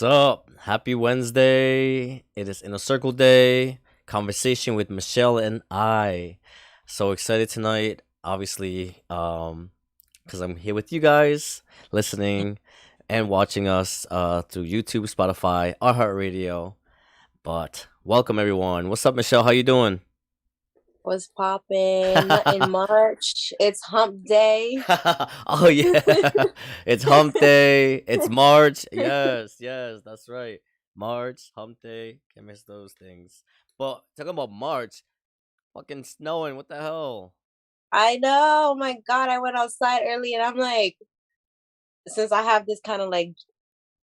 What's up? Happy Wednesday. It is Inner Circle Day. Conversation with Michelle and I. So excited tonight, obviously, because I'm here with you guys, listening and watching us through YouTube, Spotify, iHeartRadio. But welcome everyone. What's up, Michelle? How you doing? Was popping in March. It's hump day. Oh yeah. It's hump day. It's March. Yes, yes, that's right. March, hump day. Can't miss those things. But talking about March, fucking snowing. What the hell? I know. Oh my God. I went outside early and I'm like, since I have this kind of like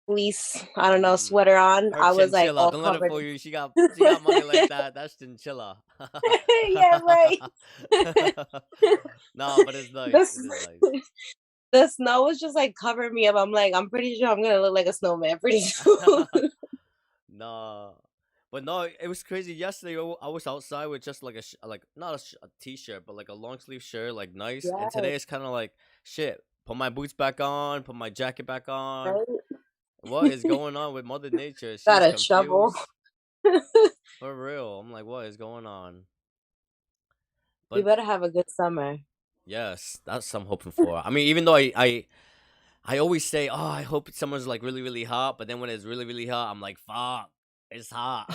fleece, I don't know, Mm. sweater on, Her I was like chinchilla. all Don't let it covered. fool you. She got money like that. That's chinchilla. Yeah, right. No, but it's nice. This It is nice. the snow was just like covering me up. I'm like, I'm pretty sure I'm gonna look like a snowman pretty soon. No, but no, it was crazy. Yesterday, I was outside with just like like not a t-shirt, but like a long sleeve shirt, like nice. And Yeah, today it's kind of like shit. Put my boots back on. Put my jacket back on. right. What is going on with Mother Nature? Got She's a shovel. confused for real. I'm like, what is going on? We But better have a good summer. yes, that's what I'm hoping for. I mean, even though I always say, oh, I hope summer's like really really hot, but then when it's really really hot, I'm like, fuck, it's hot.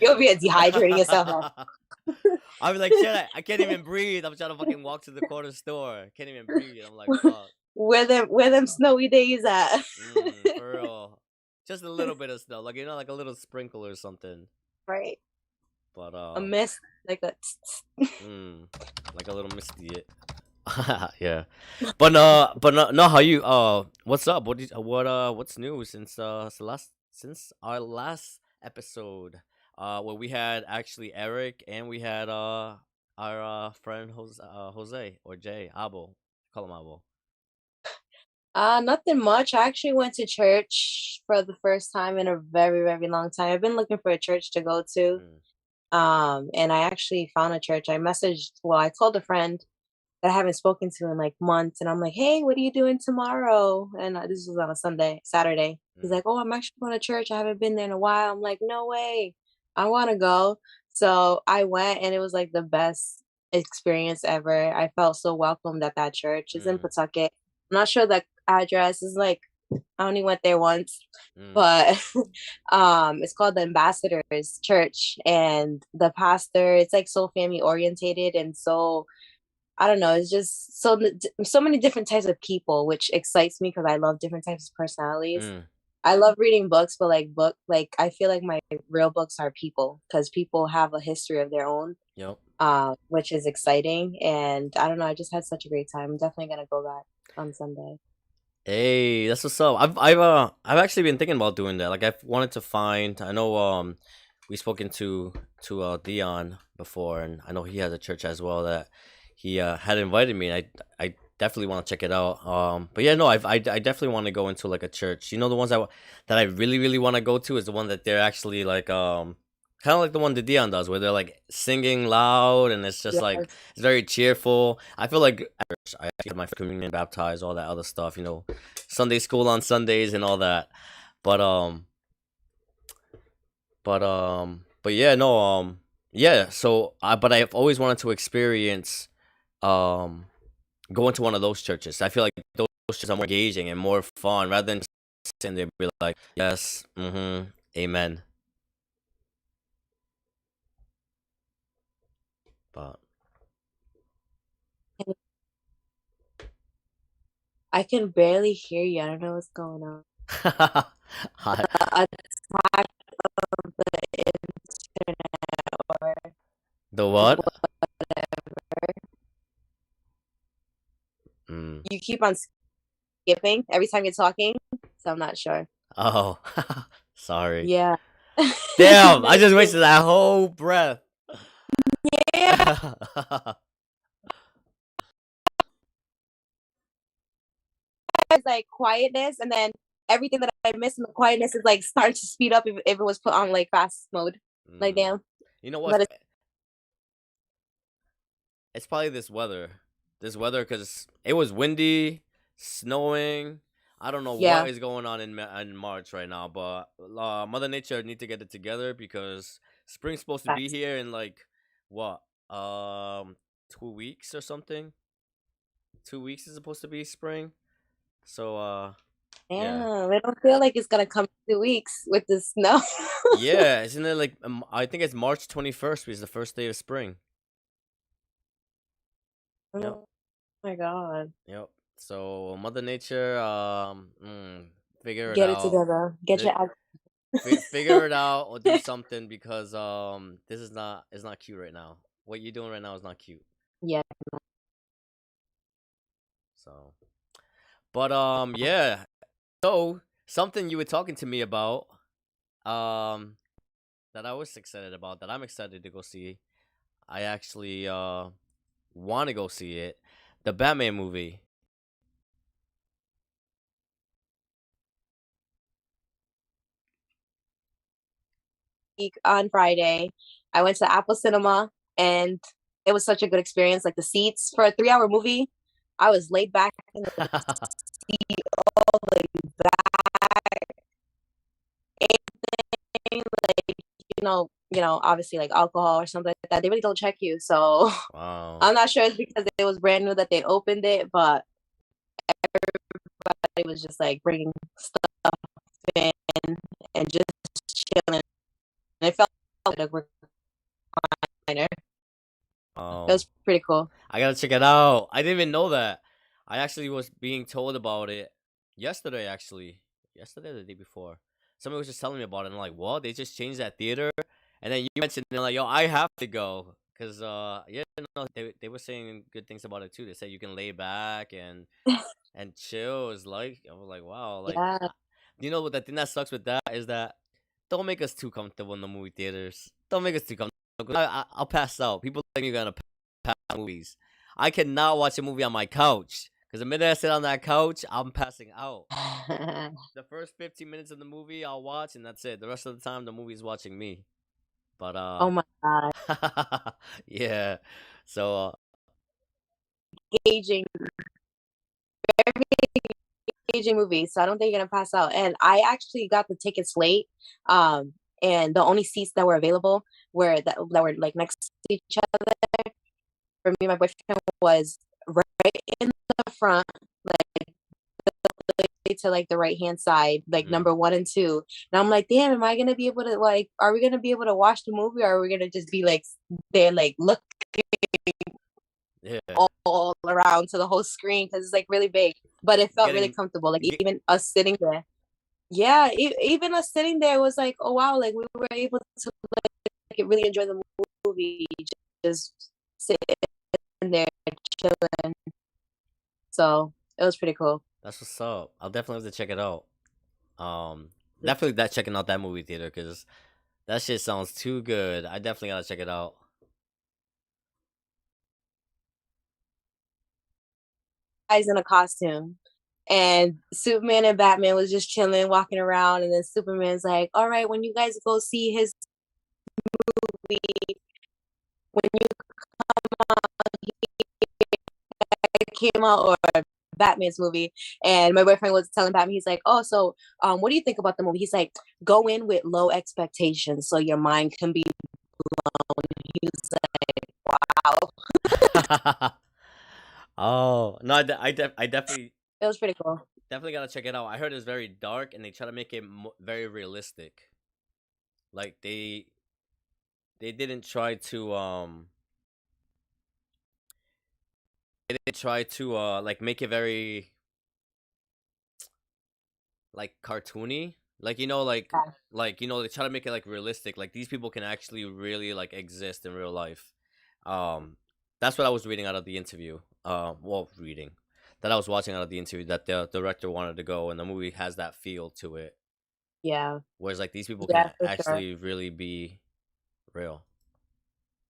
You'll be dehydrating yourself out. I was like, shit, I can't even breathe. I'm trying to fucking walk to the corner store. Can't even breathe. I'm like, fuck. Where them snowy days at? For real. Just a little bit of snow, like like a little sprinkle or something. Right. But A mist, like a mm, like a little misty. Yeah. But no, no. How you? What's up? What's new since our last episode? Where we had actually Eric and we had our friend Jose or Jay Abo. Call him Abo. nothing much. I actually went to church for the first time in a very, very long time. I've been looking for a church to go to. Mm, And I actually found a church. I called a friend that I haven't spoken to in like months, and I'm like, "Hey, what are you doing tomorrow?" And this was on a Saturday. He's mm, like, "Oh, I'm actually going to church. I haven't been there in a while." I'm like, "No way, I want to go." So I went, and it was like the best experience ever. I felt so welcomed at that church. It's in mm, Pawtucket. I'm not sure the address is like I only went there once, mm. but it's called the Ambassadors Church, and the pastor, it's like so family orientated and so I don't know, it's just so many different types of people, which excites me because I love different types of personalities. Mm. I love reading books, but like I feel like my real books are people because people have a history of their own, Yep. which is exciting. And I don't know, I just had such a great time. I'm definitely gonna go back on Sunday. Hey, that's what's up. I've actually been thinking about doing that. Like I've wanted to find. I know we spoken to Dion before, and I know he has a church as well that he had invited me. And I definitely want to check it out. But yeah, no, I definitely want to go into like a church. You know, the ones that I really really want to go to is the one that they're actually like kind of like the one that Dion does, where they're like singing loud and it's just like Yes. it's very cheerful. I feel like I actually had my communion, baptized, all that other stuff. Sunday school on Sundays and all that. But but yeah, no, yeah. So but I've always wanted to experience um going to one of those churches. I feel like those churches are more engaging and more fun rather than sitting there and be like, yes, amen. But I can barely hear you. I don't know what's going on. I, Attack of the internet or the what? whatever. Mm. You keep on skipping every time you're talking, so I'm not sure. Oh, sorry. Yeah. Damn, No, I you're just good. wasted that whole breath. Yeah. It's like quietness, and then everything that I miss in the quietness is like starting to speed up if it was put on like fast mode. Like Mm. damn. You know what? But It's probably this weather. This weather because it was windy, snowing. I don't know what Yeah, is going on in March right now, but Mother Nature need to get it together because spring's supposed to be facts. here in like what 2 weeks or something. 2 weeks is supposed to be spring. So yeah. Damn, I don't feel like it's gonna come in 2 weeks with the snow. Yeah, isn't it like I think it's March 21st is the first day of spring. Yep. Oh my God. Yep. So Mother Nature, figure it Get it out. together. Get Fi- your act. Figure it out or do something because this is not it's not cute right now. What you're doing right now is not cute. Yeah. So, but yeah. So something you were talking to me about, um, that I was excited about, that I'm excited to go see. I actually want to go see it. The Batman movie. On Friday, I went to Apple Cinema and it was such a good experience. Like the seats for a 3 hour movie, I was laid back in the seat, all laid back, anything, like, obviously like alcohol or something like that. They really don't check you. So Wow. I'm not sure it's because it was brand new that they opened it, but it was just like bringing stuff in and just chilling. And it felt like a recliner. It Oh, was pretty cool. I gotta check it out. I didn't even know that. I actually was being told about it yesterday. Actually, yesterday or the day before. Somebody was just telling me about it. And I'm like, what? They just changed that theater? And then you mentioned it, like, yo, I have to go because yeah, no, they were saying good things about it too. They said you can lay back and chill. Is like I was like, wow, like, Yeah. you know what? The thing that sucks with that is that don't make us too comfortable in the movie theaters. Don't make us too comfortable. I'll pass out. People think you're gonna pass out movies. I cannot watch a movie on my couch because the minute I sit on that couch, I'm passing out. The first 15 minutes of the movie I'll watch, and that's it. The rest of the time, the movie's watching me. But Oh my God. yeah. So Engaging, very engaging movie. So I don't think you're gonna pass out. And I actually got the tickets late. And the only seats that were available that were like next to each other for me and my boyfriend was right in the front, like to like the right hand side, like mm, number one and two. And I'm like, damn, am I gonna be able to like? Are we gonna be able to watch the movie, or are we gonna just be like there, like looking yeah, all around to the whole screen because it's like really big? But it felt really getting comfortable. Like get, even us sitting there, yeah, even us sitting there was like, oh wow, like we were able to like really enjoy the movie, just sitting there chilling. So it was pretty cool. that's what's up. I'll definitely have to check it out. Definitely that checking out that movie theater because that shit sounds too good. I definitely gotta check it out. Guys in a costume. And Superman and Batman was just chilling, walking around, and then Superman's like, "All right, when you guys go see his movie, when you came out, or Batman's movie," and my boyfriend was telling Batman, he's like, "Oh, so what do you think about the movie?" He's like, "Go in with low expectations so your mind can be blown." He's like, "Wow, Oh no, I definitely it was pretty cool." definitely gotta check it out. I heard it's very dark and they try to make it very realistic. Like they didn't try to they didn't try to like make it very like cartoony. Like they try to make it like realistic. Like these people can actually really like exist in real life. Um, that's what I was reading out of the interview. Well, reading that I was watching out of the interview that the director wanted to go, and the movie has that feel to it. Yeah, Whereas like these people yeah, can for sure. actually really be real.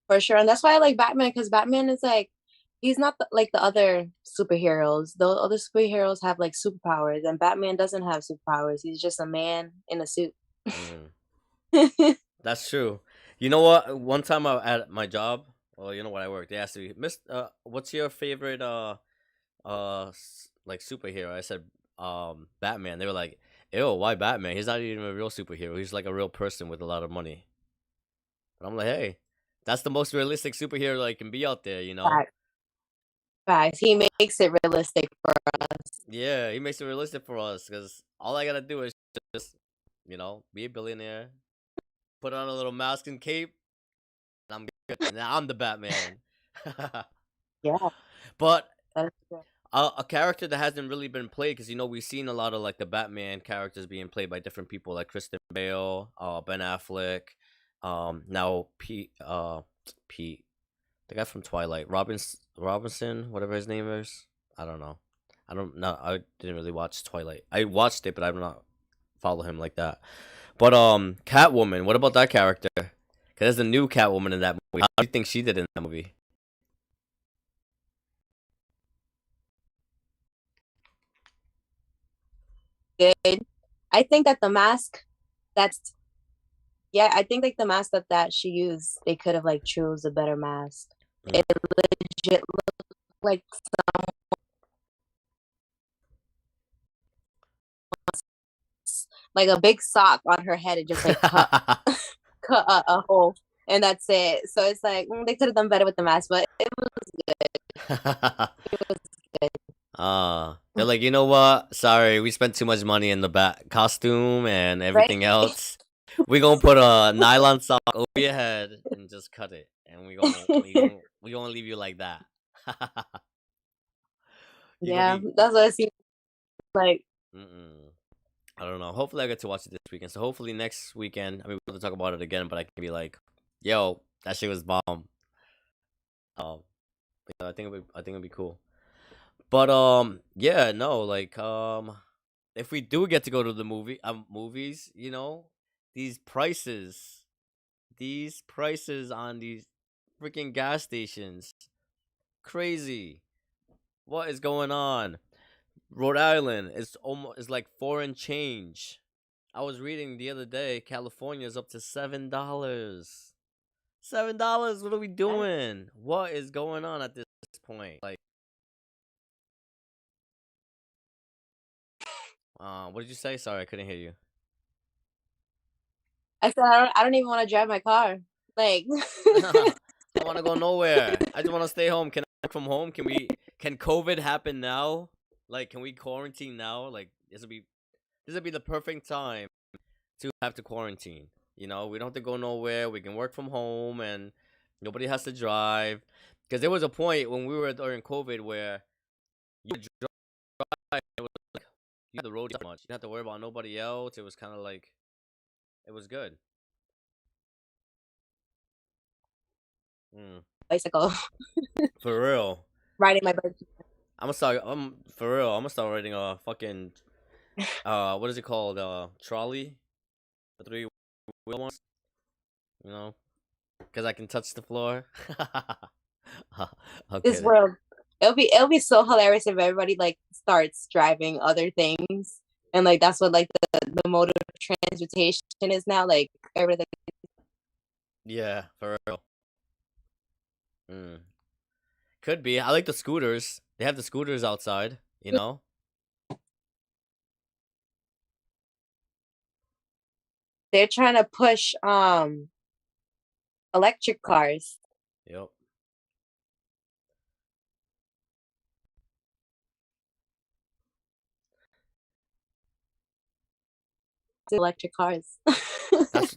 For sure. And that's why I like Batman, because Batman is like, he's not like the other superheroes. The other superheroes have like superpowers, and Batman doesn't have superpowers. He's just a man in a suit. Mm, that's true. You know what? One time at my job, well, you know what I work. They asked me, "Miss, what's your favorite like superhero?" I said, Batman. They were like, "Ew, why Batman? He's not even a real superhero. He's like a real person with a lot of money." But I'm like, hey, that's the most realistic superhero that can be out there, you know? Facts. Facts. He makes it realistic for us. Yeah, he makes it realistic for us because all I gotta do is just, be a billionaire, put on a little mask and cape, and I'm good. Now I'm the Batman. Yeah, But that is true. a character that hasn't really been played, because we've seen a lot of like the Batman characters being played by different people, like Kristen Bale, Ben Affleck, now Pete, the guy from Twilight, Robinson, whatever his name is. I don't know. I don't know. I didn't really watch Twilight. I watched it, but I do not follow him like that. But Catwoman. What about that character? Cause there's a new Catwoman in that movie. How do you think she did in that movie? Good. I think that the mask that's yeah, I think like the mask that she used, they could have like chose a better mask. Mm. It legit looked like like a big sock on her head and just like cut a hole, and that's it. So it's like they could have done better with the mask, but it was good. They're like, you know what? Sorry, we spent too much money in the bat costume and Right? everything else. We gonna put a nylon sock over your head and just cut it, and we gonna leave you like that. You gonna Yeah, be. that's what it seems like. Mm-mm. I don't know. Hopefully, I get to watch it this weekend. So hopefully next weekend, I mean, we'll have to talk about it again, but I can be like, "Yo, that shit was bomb." Um, I think it'll be cool. But yeah, no, like if we do get to go to the movies, these prices, on these freaking gas stations, crazy. What is going on? Rhode Island is like foreign change. I was reading the other day, California is up to $7. $7. What are we doing? What is going on at this point? Like, what did you say? Sorry, I couldn't hear you. I said I don't even want to drive my car. Like I don't want to go nowhere. I just want to stay home. Can I work from home? Can COVID happen now? Like, can we quarantine now? Like, this would be the perfect time to have to quarantine. We don't have to go nowhere. We can work from home, and nobody has to drive. Because there was a point when we were during COVID where you could drive. It was like you had the road so much. You didn't have to worry about nobody else. It was kind of like it was good. Mm, bicycle, for real. riding my bike. I'm gonna start. For real. I'm gonna start writing a fucking what is it called? Trolley, the three wheel ones. You know, because I can touch the floor. This Okay. world, it'll be so hilarious if everybody like starts driving other things, and like that's what like the mode of transportation is now. Like everything. Yeah, for real. Mm. Could be. I like the scooters. They have the scooters outside. You know. They're trying to push electric cars. Yep. Electric cars.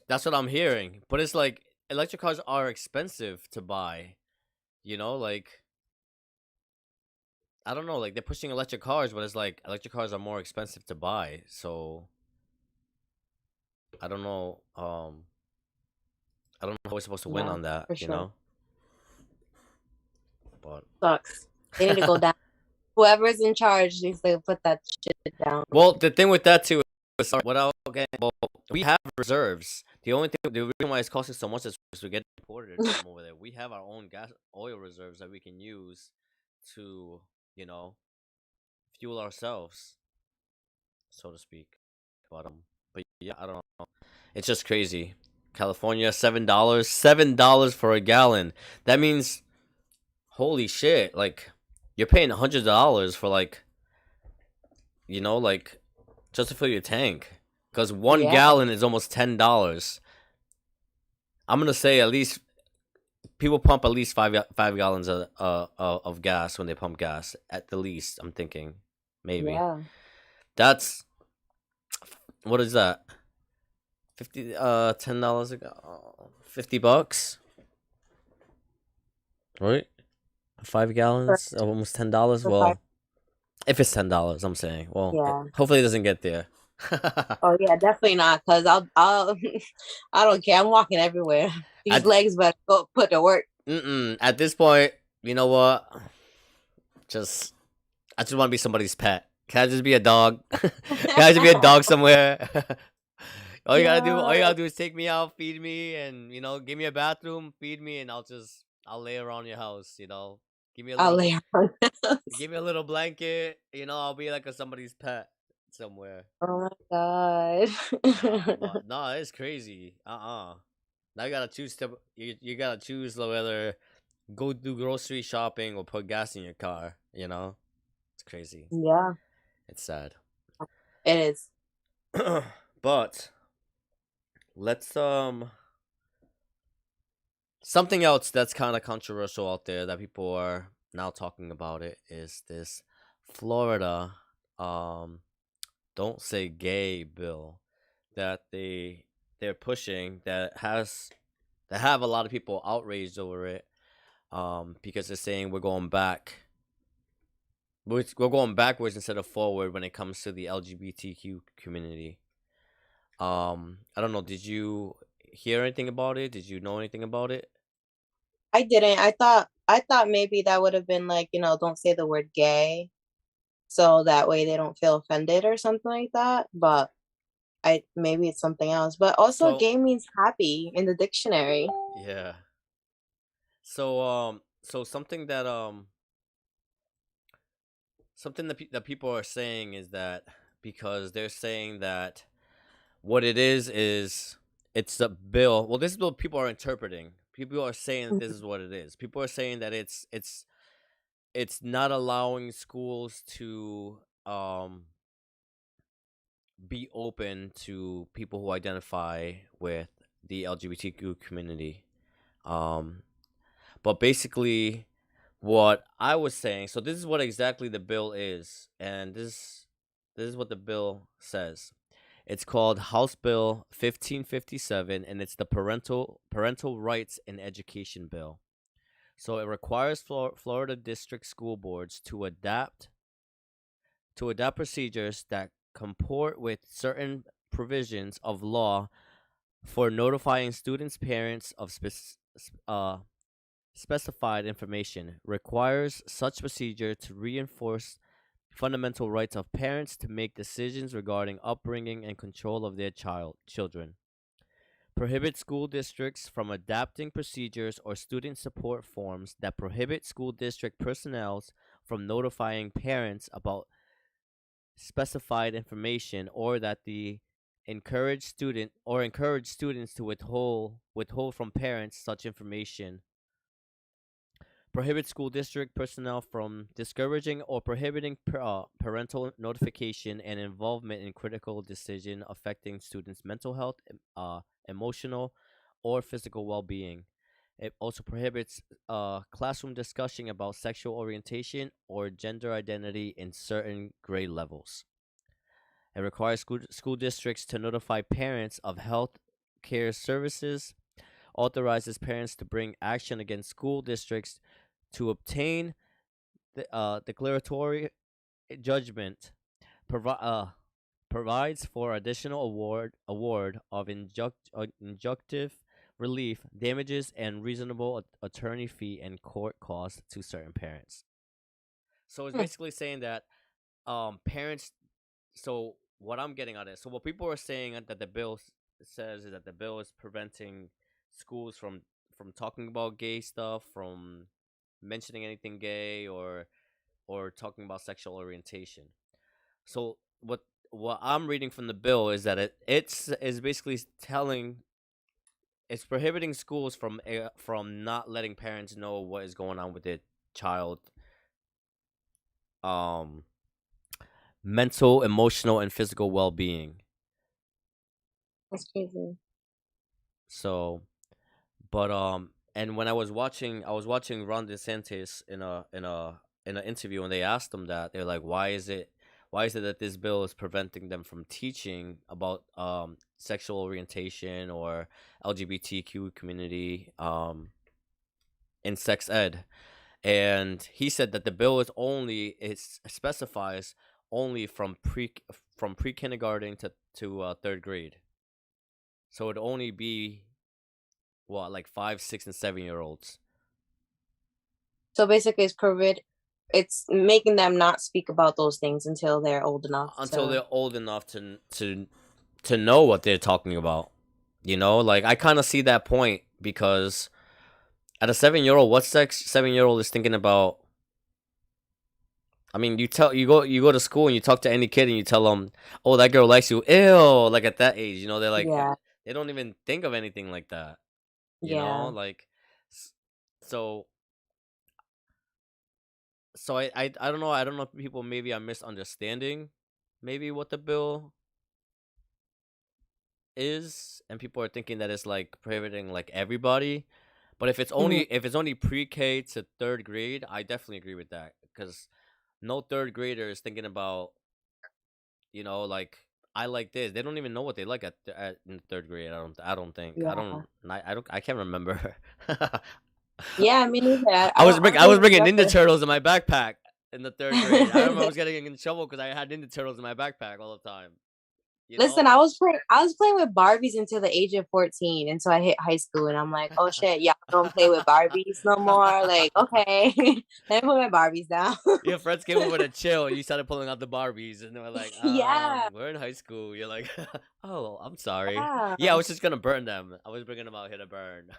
That's what I'm hearing. But it's like electric cars are expensive to buy. Like I don't know, like they're pushing electric cars, but it's like electric cars are more expensive to buy. So I don't know. I don't know how we're supposed to win Yeah, on that. for sure. But Sucks. They need to go down. Whoever's in charge needs to put that shit down. well, the thing with that too is we have reserves. The reason why it's costing so much is because we get imported from over there. We have our own oil reserves that we can use to, you know, fuel ourselves, so to speak. But yeah, I don't know. It's just crazy. California, $7, $7 for a gallon. That means, holy shit! Like, you're paying $100 for like, like just to fill your tank, because one Yeah, gallon is almost $10. I'm gonna say at least people pump at least 5 gallons of gas when they pump gas. At the least, I'm thinking maybe yeah. that's what is that? 50 $10 a $50, right? 5 gallons, For, almost $10. for five. Well, if it's $10, I'm saying. Well, Yeah. hopefully it doesn't get there. Oh yeah, definitely not. Cause I'll I don't care. I'm walking everywhere. These at legs better go put to work. at this point, you know what? Just I just want to be somebody's pet. Can I just be a dog? Can I just be a dog somewhere? All you Yeah, gotta do is take me out, feed me, and give me a bathroom, feed me, and I'll lay around your house. Give me a I'll little, lay on. give me a little blanket. I'll be like somebody's pet somewhere. Oh my God. But no, it's crazy. Now you gotta choose you gotta choose whether go do grocery shopping or put gas in your car. It's crazy. Yeah, It's sad. it is. But let's something else that's kind of controversial out there that people are now talking about it is this Florida don't say gay bill that they're pushing that have a lot of people outraged over it, because they're saying we're going backwards instead of forward when it comes to the LGBTQ community. I don't know. Did you hear anything about it? Did you know anything about it? I didn't. I thought maybe that would have been like, don't say the word gay, so that way they don't feel offended or something like that. But I maybe it's something else. But also So gay means happy in the dictionary. yeah. So something that people are saying is that because they're saying that what it is it's a bill. Well, this is what people are interpreting. People are saying that this is what it is. People are saying that it's not allowing schools to be open to people who identify with the LGBTQ community. Um, but basically, what I was saying. So this is what exactly the bill is, and this is what the bill says. It's called House Bill 1557, and it's the Parental Rights in Education Bill. So it requires Florida district school boards to adapt procedures that comport with certain provisions of law for notifying students' parents of specified information. Requires such procedure to reinforce fundamental rights of parents to make decisions regarding upbringing and control of their children. Prohibit school districts from adapting procedures or student support forms that prohibit school district personnel from notifying parents about specified information, or that the encourage students to withhold from parents such information. Prohibit school district personnel from discouraging or prohibiting parental notification and involvement in critical decision affecting students' mental health, emotional, or physical well-being. It also prohibits classroom discussion about sexual orientation or gender identity in certain grade levels. It requires school districts to notify parents of health care services, authorizes parents to bring action against school districts to obtain the declaratory judgment, provides for additional award of injunctive relief, damages, and reasonable attorney fee and court costs to certain parents. So it's Hmm. basically saying that parents. So what I'm getting at is, so what people are saying that the bill says is that the bill is preventing schools from talking about gay stuff, from mentioning anything gay, or talking about sexual orientation. So what I'm reading from the bill is that it's is basically telling it's prohibiting schools from not letting parents know what is going on with their child, um mental, emotional, and physical well-being. That's crazy. So, but and when I was watching Ron DeSantis in an interview, and they asked him that they're like, why is it that this bill is preventing them from teaching about sexual orientation or LGBTQ community in sex ed? And he said that the bill is only it specifies only from pre kindergarten to third grade, so it'd only be what, like 5, 6, and 7 year olds So basically, it's making them not speak about those things until they're old enough until to. they're old enough to know what they're talking about. You know, like I kind of see that point because at a 7 year old, what sex 7 year old is thinking about? I mean, you go to school and you talk to any kid and you tell them, "Oh, that girl likes you." Ew, like at that age, you know, they're like Yeah, they don't even think of anything like that. You know, yeah. like s- so I don't know. I don't know if people maybe are misunderstanding maybe what the bill is, and people are thinking that it's like prohibiting like everybody. But Hmm. if it's only pre-K to third grade, I definitely agree with that because no third grader is thinking about, you know, like I like this. They don't even know what they like at in third grade. I don't think. Yeah, I don't I can't remember. yeah. Me neither. I don't I was even bringing Ninja remember. Turtles in my backpack in the third grade. I remember I was getting in trouble because I had Ninja Turtles in my backpack all the time. You Listen, know? I was playing with Barbies until the age of 14, and so I hit high school, and I'm like, oh shit, y'all don't play with Barbies no more. Like, okay, let me put my Barbies down. Your friends came over to chill, and you started pulling out the Barbies, and they were like, Yeah, we're in high school." You're like, "Oh, I'm sorry." yeah, Yeah, I was just gonna burn them. I was bringing them out here to burn.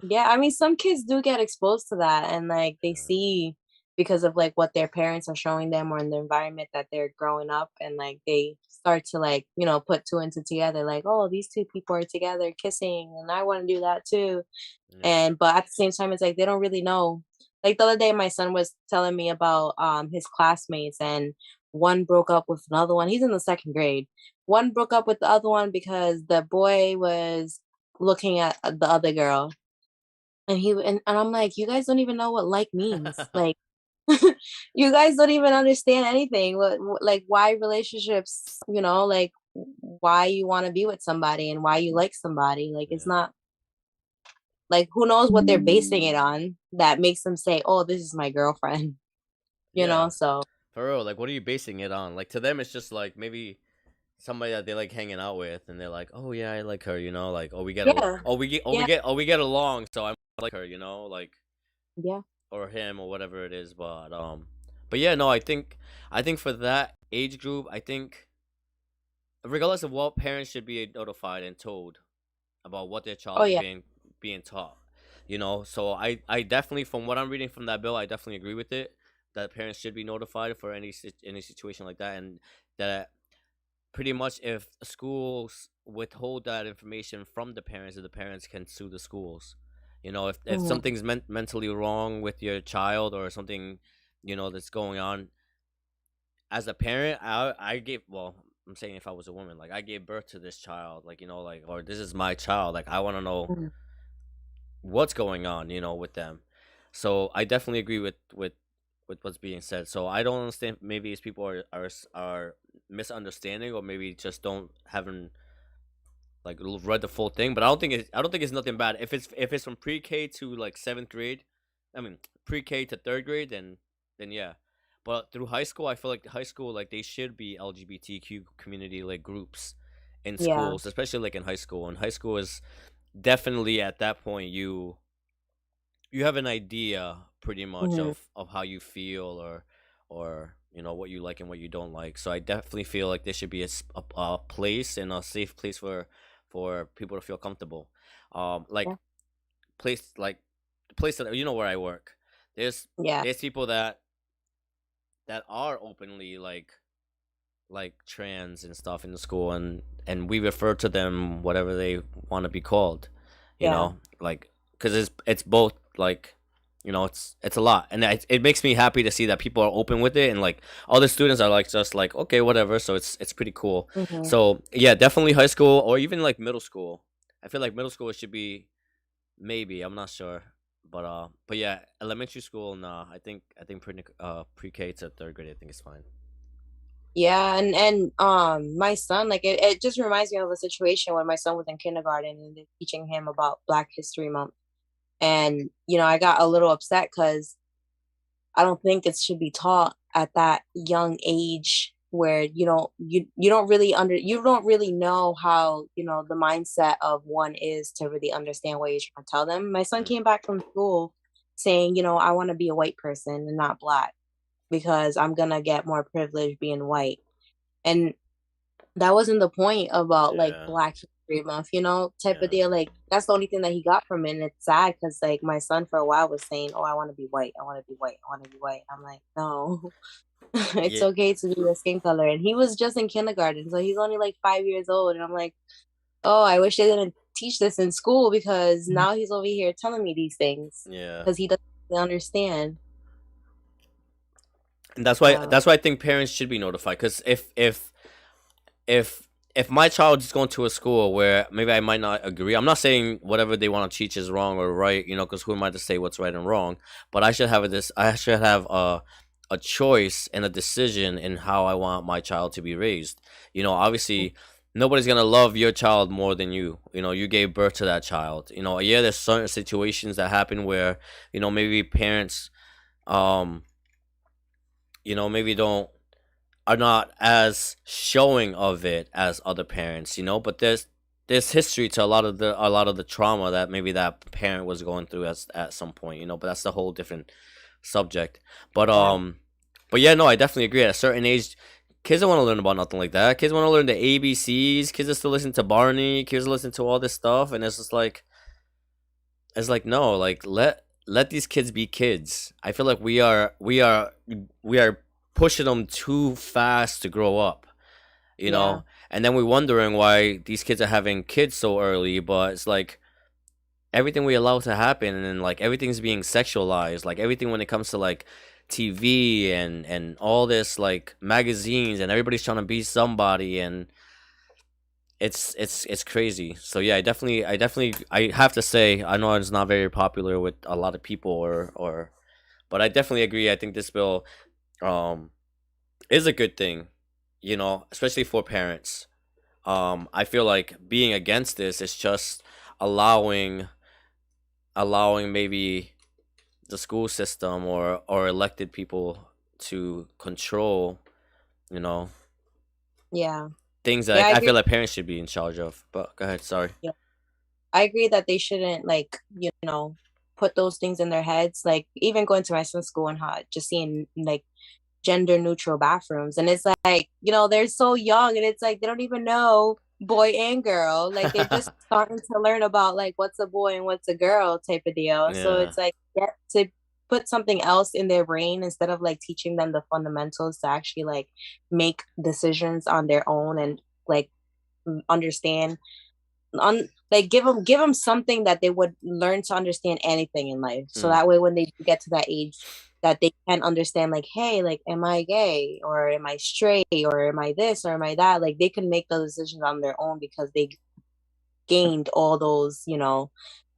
yeah. I mean, some kids do get exposed to that, and like they Yeah, see because of like what their parents are showing them or in the environment that they're growing up, and like they start to like put two and two together, like, oh, these two people are together kissing, and I want to do that too. yeah, And but at the same time, it's like they don't really know. Like the other day, my son was telling me about his classmates, and one broke up with another one. He's in the second grade. One broke up with the other one because the boy was looking at the other girl, and and I'm like, you guys don't even know what like means. Like, you guys don't even understand anything. Like why relationships? Like why you want to be with somebody and why you like somebody. Like it's yeah, not like, who knows what they're basing it on that makes them say, "Oh, this is my girlfriend," yeah. so For real, like, what are you basing it on? Like, to them, it's just like maybe somebody that they like hanging out with, and they're like, "Oh yeah, I like her," you know, like, "Oh, yeah, yeah, we get along, so I like her," you know, like, yeah, or him or whatever it is. But yeah, no, I think for that age group, I think regardless of what, parents should be notified and told about what their oh child is yeah, being taught. You know, so I definitely, from what I'm reading from that bill, I definitely agree with it that parents should be notified for any situation like that, and that pretty much if schools withhold that information from the parents, that the parents can sue the schools. You know, if mhm, something's mentally wrong with your child or something, you know, that's going on, as a parent, I gave, well, I'm saying if I was a woman, like I gave birth to this child, like, you know, like, or this is my child, like I want to know mhm, what's going on, you know, with them. So I definitely agree with what's being said. So I don't understand. Maybe it's people are misunderstanding, or maybe just don't haven't like read the full thing. But I don't think it's nothing bad if it's from pre-K to like seventh grade. I mean pre-K to third grade, then yeah. But through high school, I feel like high school, like they should be LGBTQ community like groups in yeah, schools, especially like in high school. And high school is definitely at that point you have an idea pretty much mhm, of how you feel, or you know what you like and what you don't like. So I definitely feel like there should be a place and a safe place for people to feel comfortable. yeah, Like place like the place that, you know, where I work, there's yeah, there's people that are openly like trans and stuff in the school, and we refer to them whatever they want to be called, you yeah, know, like because it's both like It's a lot, and it makes me happy to see that people are open with it, and like all the students are like just like okay, whatever. So it's pretty cool. Hmm. So yeah, definitely high school or even like middle school. I feel like middle school should be maybe, I'm not sure, but yeah, elementary school. Nah, I think pre-K to third grade I think is fine. Yeah, and my son, like it just reminds me of a situation when my son was in kindergarten and they're teaching him about Black History Month. And I got a little upset because I don't think it should be taught at that young age where you don't really you don't really know how the mindset of one is to really understand what you're trying to tell them. My son Mm, came back from school saying, I want to be a white person and not black because I'm gonna get more privilege being white. And that wasn't the point about like yeah, Black History Month, type of yeah, deal. Like that's the only thing that he got from it. And it's sad because like my son for a while was saying, "Oh, I want to be white. I want to be white. I want to be white." I'm like, no, it's yeah, okay to be your skin color. And he was just in kindergarten, so he's only like 5 years old. And I'm like, oh, I wish they didn't teach this in school because now he's over here telling me these things yeah. because he doesn't really understand. And that's why Uh, that's why I think parents should be notified. Because if if my child is going to a school where maybe I might not agree, I'm not saying whatever they want to teach is wrong or right, because who am I to say what's right and wrong? But I should have a choice and a decision in how I want my child to be raised. Obviously nobody's gonna love your child more than you. You gave birth to that child. Yeah, there's certain situations that happen where, maybe parents um maybe don't are not as showing of it as other parents, but there's history to a lot of the trauma that maybe that parent was going through as at some point, but that's a whole different subject. But yeah. but yeah, no, I definitely agree. At a certain age, kids don't want to learn about nothing like that. Kids want to learn the ABCs. Kids are still listening to Barney. Kids listen to all this stuff, and it's like no, like let these kids be kids. I feel like we are pushing them too fast to grow up, Yeah. and then we're wondering why these kids are having kids so early. But it's like everything we allow to happen, and then like everything's being sexualized, like everything when it comes to like TV and all this like magazines, and everybody's trying to be somebody, and it's crazy. So yeah, I have to say, I know it's not very popular with a lot of people, or but I definitely agree. I think this bill um is a good thing, especially for parents. I feel like being against this is just allowing maybe the school system or elected people to control, you know, Yeah. things Yeah, that I I agree. feel like parents should be in charge of. But go ahead, sorry. Yeah. I agree that they shouldn't like, put those things in their heads. Like even going to my son's school and how just seeing like gender neutral bathrooms. And it's like, they're so young and it's like they don't even know boy and girl. Like they're just starting to learn about like what's a boy and what's a girl type of deal. So Yeah, it's like get to put something else in their brain instead of like teaching them the fundamentals to actually like make decisions on their own and like understand on like give them something that they would learn to understand anything in life so mm, that way when they get to that age that they can understand like hey like am I gay or am I straight or am I this or am I that like they can make those decisions on their own because they gained all those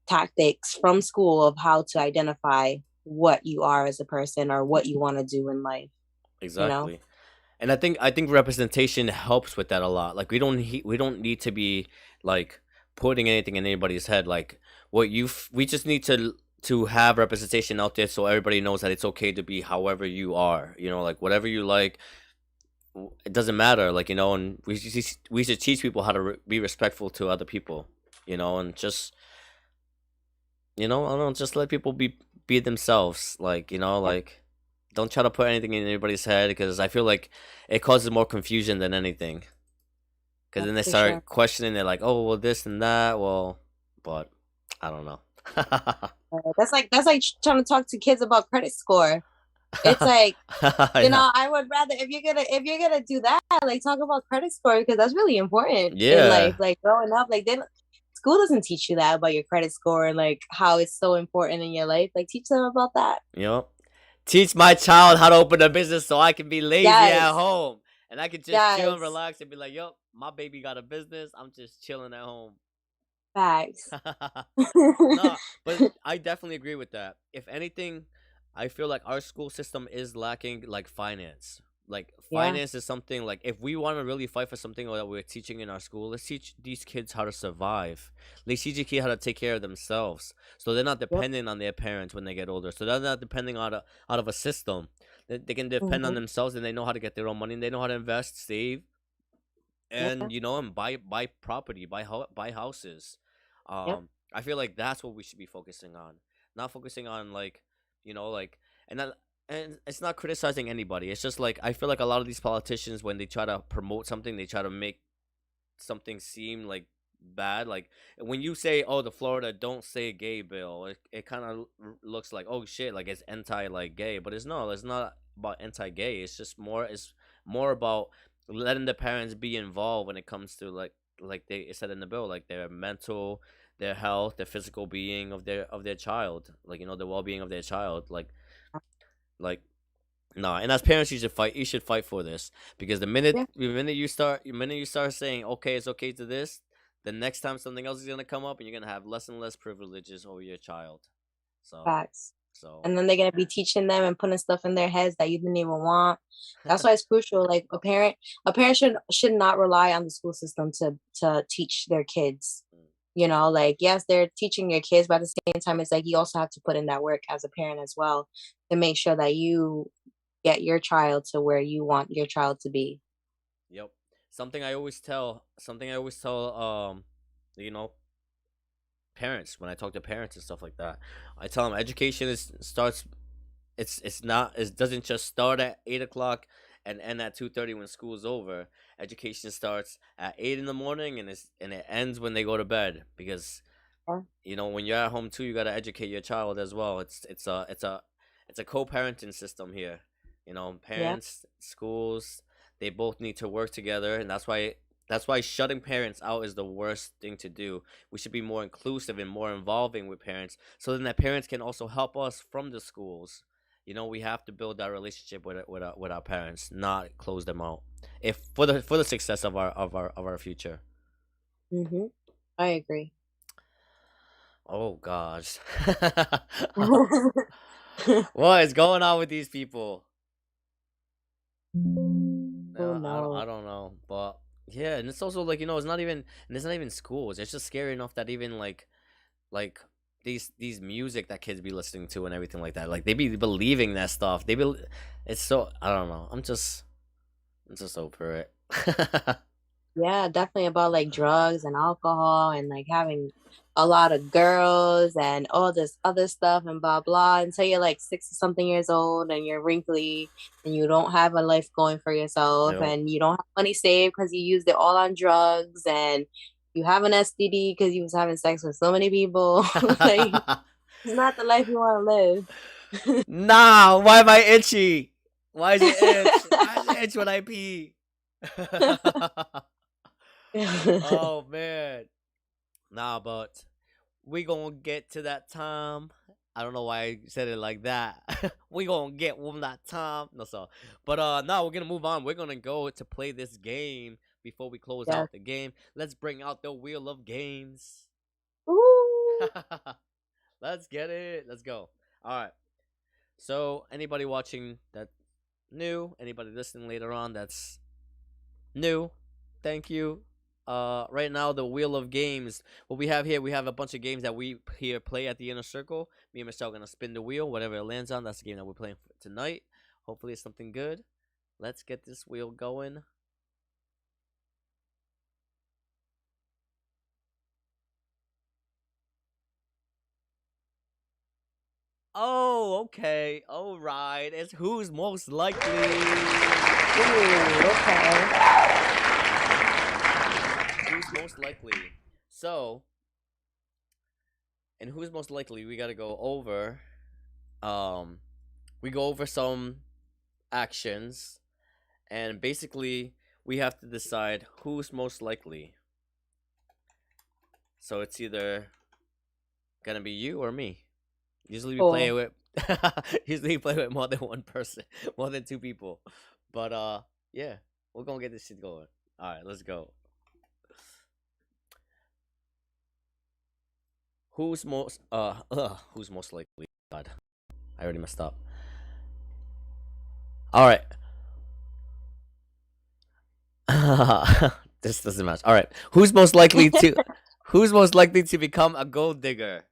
tactics from school of how to identify what you are as a person or what you want to do in life you know exactly. And I think representation helps with that a lot. Like we don't need to be like putting anything in anybody's head. Like we just need to have representation out there so everybody knows that it's okay to be however you are. Like whatever you like, it doesn't matter. Like and we should teach people how to be respectful to other people. And just I don't know, just let people be themselves. Like like don't try to put anything in anybody's head because I feel like it causes more confusion than anything. Because yeah, then they for sure. start questioning. They're like, "Oh, well, this and that." Well, but I don't know. That's like trying to talk to kids about credit score. It's like Yeah, I would rather if you're gonna do that, like talk about credit score because that's really important in life. yeah, Like growing up, like then school doesn't teach you that about your credit score and like how it's so important in your life. Like teach them about that. Yep. Teach my child how to open a business so I can be lazy at Yes. home and I can just chill and Yes. relax and be like, "Yup, my baby got a business. I'm just chilling at home." Facts. No, but I definitely agree with that. If anything, I feel like our school system is lacking like finance. Like Yeah. finance is something like if we want to really fight for something that we're teaching in our school, let's teach these kids how to survive. Let's teach the kid how to take care of themselves, so they're not Yep. dependent on their parents when they get older. So they're not depending on out of a system. They can depend on Hmm. themselves and they know how to get their own money and they know how to invest, save, Yeah. and and buy property, buy houses. Yep. I feel like that's what we should be focusing on, not focusing on like like and that and it's not criticizing anybody. It's just like I feel like a lot of these politicians when they try to promote something, they try to make something seem like bad. Like when you say, "Oh, the Florida don't say gay bill," it kind of looks like, "Oh shit," like it's anti like gay, but it's not about anti gay. It's more about letting the parents be involved when it comes to like they said in the bill, like their mental, their health, their physical being of their child, like the well being of their child, like no, and as parents, you should fight. You should fight for this because Yeah. the minute you start saying, "Okay, it's okay to this," the next time something else is gonna come up, and you're gonna have less and less privileges over your child. So, Facts. so And then they're gonna be teaching them and putting stuff in their heads that you didn't even want. That's why it's crucial. Like a parent should not rely on the school system to teach their kids. Like yes, they're teaching your kids, but at the same time, it's like you also have to put in that work as a parent as well to make sure that you get your child to where you want your child to be. yep. Something I always tell, you know, parents when I talk to parents and stuff like that. I tell them education is starts it's not it doesn't just start at 8 o'clock and end at 2:30 when school's over. Education starts at 8 in the morning and it ends when they go to bed because Yeah. when you're at home too, you gotta educate your child as well. It's a co-parenting system here. Yeah. Parents, schools, they both need to work together, and that's why shutting parents out is the worst thing to do. We should be more inclusive and more involving with parents, so then that parents can also help us from the schools. We have to build that relationship with our parents, not close them out. If for the success of our future. Mhm. I agree. Oh gosh. What is going on with these people? Oh No, no. I don't know, but yeah, and it's also like it's not even schools. It's just scary enough that even like these music that kids be listening to and everything like that, like they be believing that stuff. It's so I don't know. I'm just over it. Yeah, definitely about like drugs and alcohol and like having a lot of girls and all this other stuff and blah blah until you're like 60 something years old and you're wrinkly and you don't have a life going for yourself Yo. and you don't have money saved because you used it all on drugs and you have an STD because you was having sex with so many people. Like it's not the life you want to live. Nah, why am I itchy? Why is it itch? Why does it itch when I pee? Oh man. Nah, but we gonna get to that time. I don't know why I said it like that. We gonna get one that time. No, so, but no, we're gonna move on. We're gonna go to play this game before we close Yeah. out the game. Let's bring out the wheel of games. Ooh. Let's get it. Let's go. All right. So, anybody watching that new, anybody listening later on that's new, thank you. Right now the wheel of games. What we have here, we have a bunch of games that we here play at the inner circle. Me and Michelle are gonna spin the wheel, whatever it lands on. That's the game that we're playing for tonight. Hopefully, it's something good. Let's get this wheel going. Oh, okay. All right. It's who's most likely. Ooh, okay. Who's most likely? So, and who's most likely? We gotta go over. Um, we go over some actions, and basically we have to decide who's most likely. So it's either gonna be you or me. Usually we play Oh. with usually we play with more than one person, more than two people. But yeah, we're gonna get this shit going. All right, let's go. Who's most likely? God, I already messed up. All right. This doesn't match. All right. Who's most likely to become a gold digger?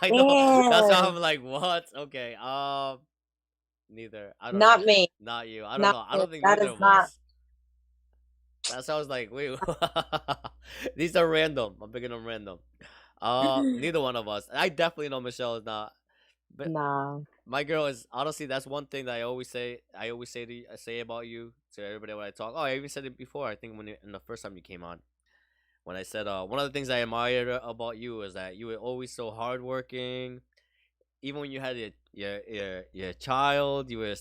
I know. That's why I'm Damn. like, what? Okay. Neither. I don't know. Not me. Not you. I don't Not know. I me. don't think That neither is of not. us. That's why I was like, wait. These are random. I'm picking them random. Neither one of us. I definitely know Michelle is not. But Nah. my girl is honestly. That's one thing that I always say. I say about you to everybody when I talk. Oh, I even said it before. I think in the first time you came on, when I said one of the things I admired about you is that you were always so hardworking. Even when you had your child, you're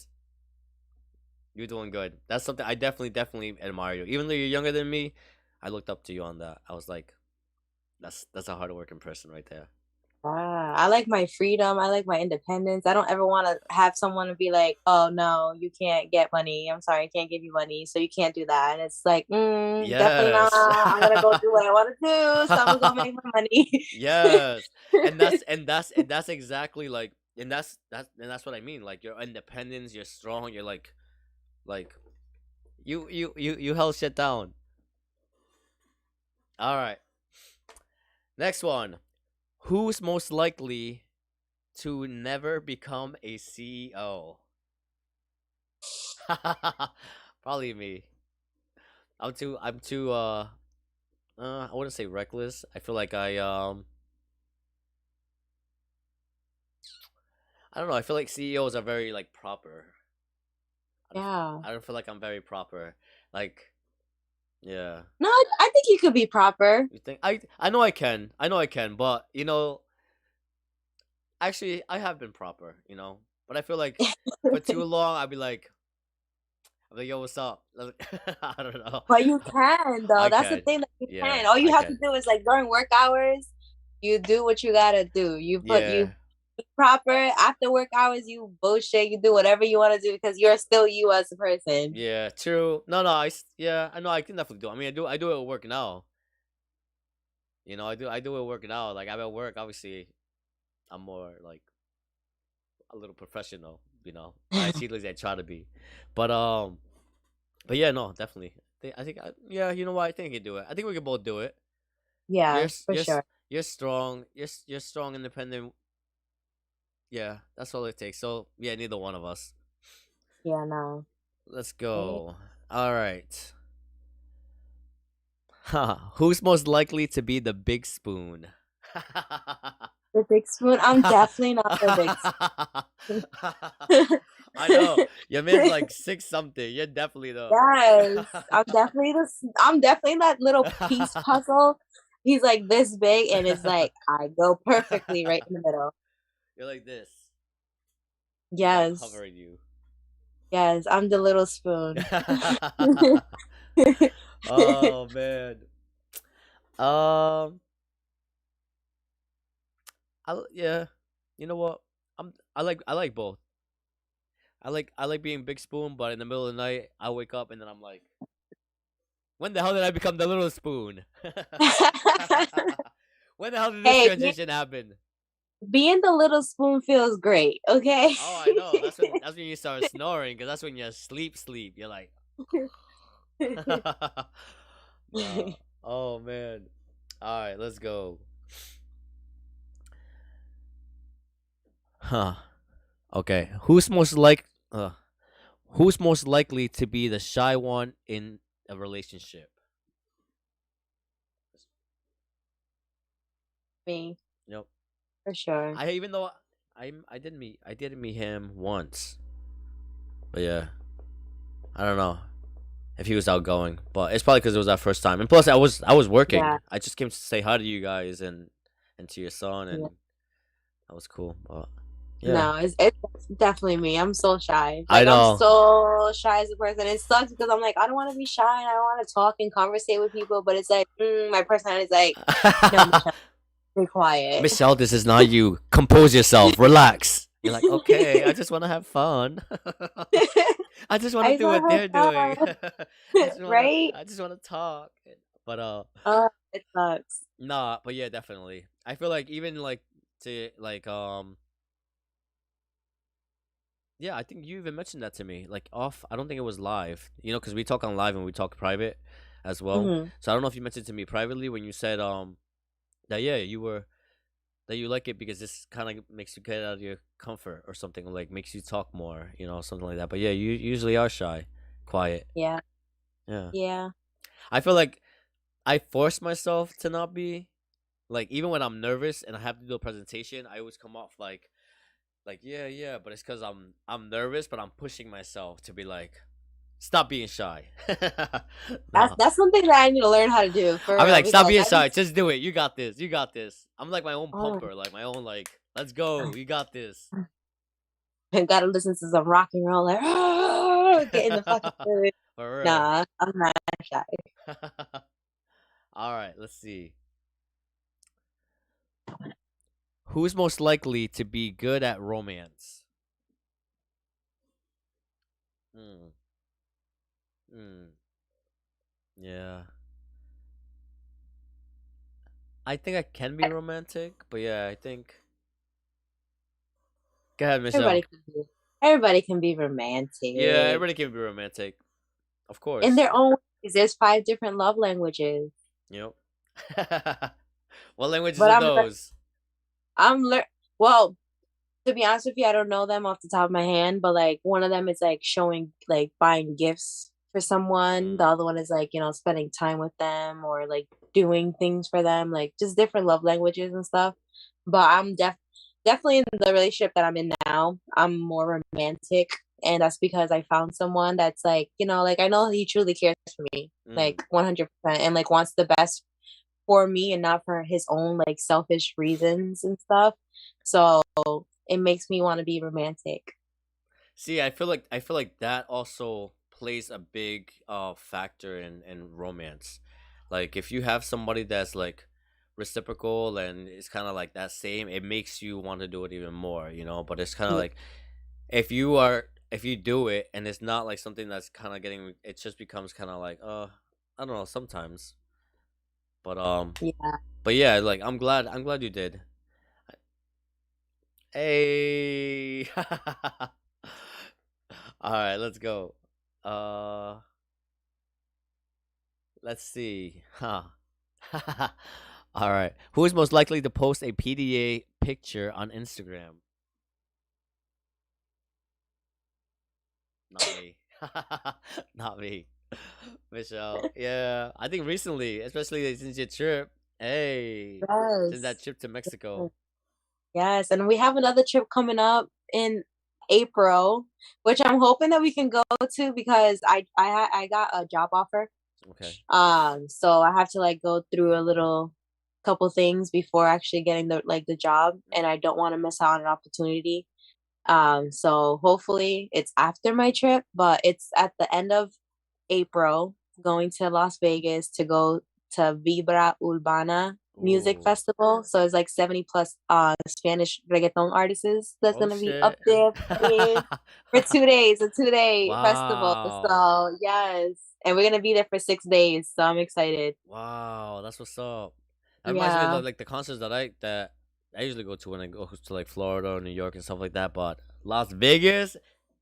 doing good. That's something I definitely admire you. Even though you're younger than me, I looked up to you on that. I was like, that's a hardworking person right there. I like my freedom. I like my independence. I don't ever want to have someone to be like, "Oh no, you can't get money. I'm sorry, I can't give you money, so you can't do that." And it's like, definitely not. Yes. I'm gonna go do what I want to do. So I'm gonna go make my money. Yes. And that's exactly like and that's what I mean. Like your independence, you're strong, you're like you held shit down. All right. Next one. Who's most likely to never become a CEO? Probably me. I'm too I wouldn't say reckless. I feel like I don't know, I feel like CEOs are very like proper. Yeah. I don't feel like I'm very proper. Like, yeah. No, I think you could be proper. You think I know I can. I know I can, but actually I have been proper. But I feel like for too long I'd be like, yo, what's up? I don't know. But you can though. I That's the can. thing that you Yeah, can. All you I have to can. do is like during work hours, you do what you gotta do. You Yeah. be proper after work hours. You bullshit. You do whatever you want to do because you're still you as a person. Yeah, true. No, yeah, I know I can definitely do it. I mean, I do it at work now. I do it at work now. Like I'm at work, obviously I'm more like a little professional. At least I try to be. But but yeah, no, definitely. Yeah, you know what? I think I can do it. I think we can both do it. You're Yeah, s- for you're s- sure. you're strong. You're strong, independent. Yeah, that's all it takes. So yeah, neither one of us. Yeah, no. Let's Eh, go. All right. Who's most likely to be the big spoon? The big spoon. I'm definitely not the big spoon. I know. Your man's like six something. You're definitely the. Yes, I'm definitely that little piece puzzle. He's like this big, and it's like I go perfectly right in the middle. You're like this, and I'm Yes, covering you. yes, I'm the little spoon. Oh man. Um. Yeah. You know what? I like both. I like being big spoon, but in the middle of the night, I wake up and then I'm like, when the hell did I become the little spoon? When the hell did this Hey, transition happen? being the little spoon feels great. Okay. Oh, I know. That's when you start snoring, because that's when you sleep. You're like, nah. Oh man. All right, let's go. Huh. Okay. Who's most likely to be the shy one in a relationship? Me, Yep. for sure. I even though I didn't meet him once, but yeah, I don't know if he was outgoing, but it's probably because it was our first time, and plus I was working. Yeah, I just came to say hi to you guys and to your son, yeah. and that was cool. But Yeah, No, it's definitely me. I'm so shy. I Like I'm know. so shy as a person. It sucks because I'm like I don't want to be shy and I don't want to talk and conversate with people, but it's like my personality is like no, Michelle, be quiet. Michelle, this is not you. Compose yourself. Relax. You're like, okay, I just want to have fun. I just want to I do saw what her they're doing. fun, right? I just want to talk. But It sucks. nah, but yeah, definitely. I feel like even like to like yeah, I think you even mentioned that to me. Like off, I don't think it was live. You know, because we talk on live and we talk private as well. Hmm. So I don't know if you mentioned to me privately when you said that yeah, that you like it because this kind of makes you get out of your comfort or something, like makes you talk more, you know, something like that. But yeah, you usually are shy, quiet. Yeah, Yeah. yeah. I feel like I force myself to not be like even when I'm nervous and I have to do a presentation, I always come off like yeah, yeah, but it's cuz I'm nervous, but I'm pushing myself to be like stop being shy. That's No. that's something that I need to learn how to do for I'll be real like stop because being I be shy. Just do it. You got this. You got this. I'm like my own oh pumper, like my own like let's go. You got this. I gotta listen to some rock and roll like get in the fucking mood. For real. Nah, I'm not shy. All right, let's see. Who's most likely to be good at romance? Hmm. Hmm. Yeah. I think I can be romantic, but yeah, I think. Go ahead, Everybody Michelle. can be everybody can be Yeah, romantic everybody can be romantic, of in course. their own ways. There's 5 different love languages, Yep. What languages but are those? I'm lear well, to be honest with you, I don't know them off the top of my hand, but like one of them is like showing like buying gifts for someone. The Mm. other one is like, spending time with them or like doing things for them, like just different love languages and stuff. But definitely in the relationship that I'm in now, I'm more romantic. And that's because I found someone that's like, like I know he truly cares for me, Mm. like 100%, and like wants the best for me and not for his own like selfish reasons and stuff. So it makes me want to be romantic. See, I feel like that also plays a big factor in romance. Like if you have somebody that's like reciprocal and it's kind of like that same, it makes you want to do it even more, you know. But it's kind of Yeah, like if you do it and it's not like something that's kind of getting, it just becomes kind of like I don't know sometimes. But yeah. but yeah, like I'm glad you did. Hey. All right, let's go. Uh, let's see. Huh. All right. Who is most likely to post a PDA picture on Instagram? Not me. Not me. Michelle. Yeah, I think recently, especially since your trip. Hey, since that Yes. trip to Mexico. Yes. And we have another trip coming up in April, which I'm hoping that we can go to because I got a job offer. Okay. So I have to like go through a little couple things before actually getting the job, and I don't want to miss out on an opportunity. So hopefully it's after my trip, but it's at the end of April, going to Las Vegas to go to Vibra Urbana Music Ooh. Festival. So it's like 70 plus Spanish reggaeton artists that's Oh gonna be up shit. there playing for 2 days, a 2-day festival. Wow. So yes. And we're gonna be there for 6 days. So I'm excited. Wow, that's what's up. That reminds me of Yeah. like the concerts that I usually go to when I go to like Florida or New York and stuff like that. But Las Vegas,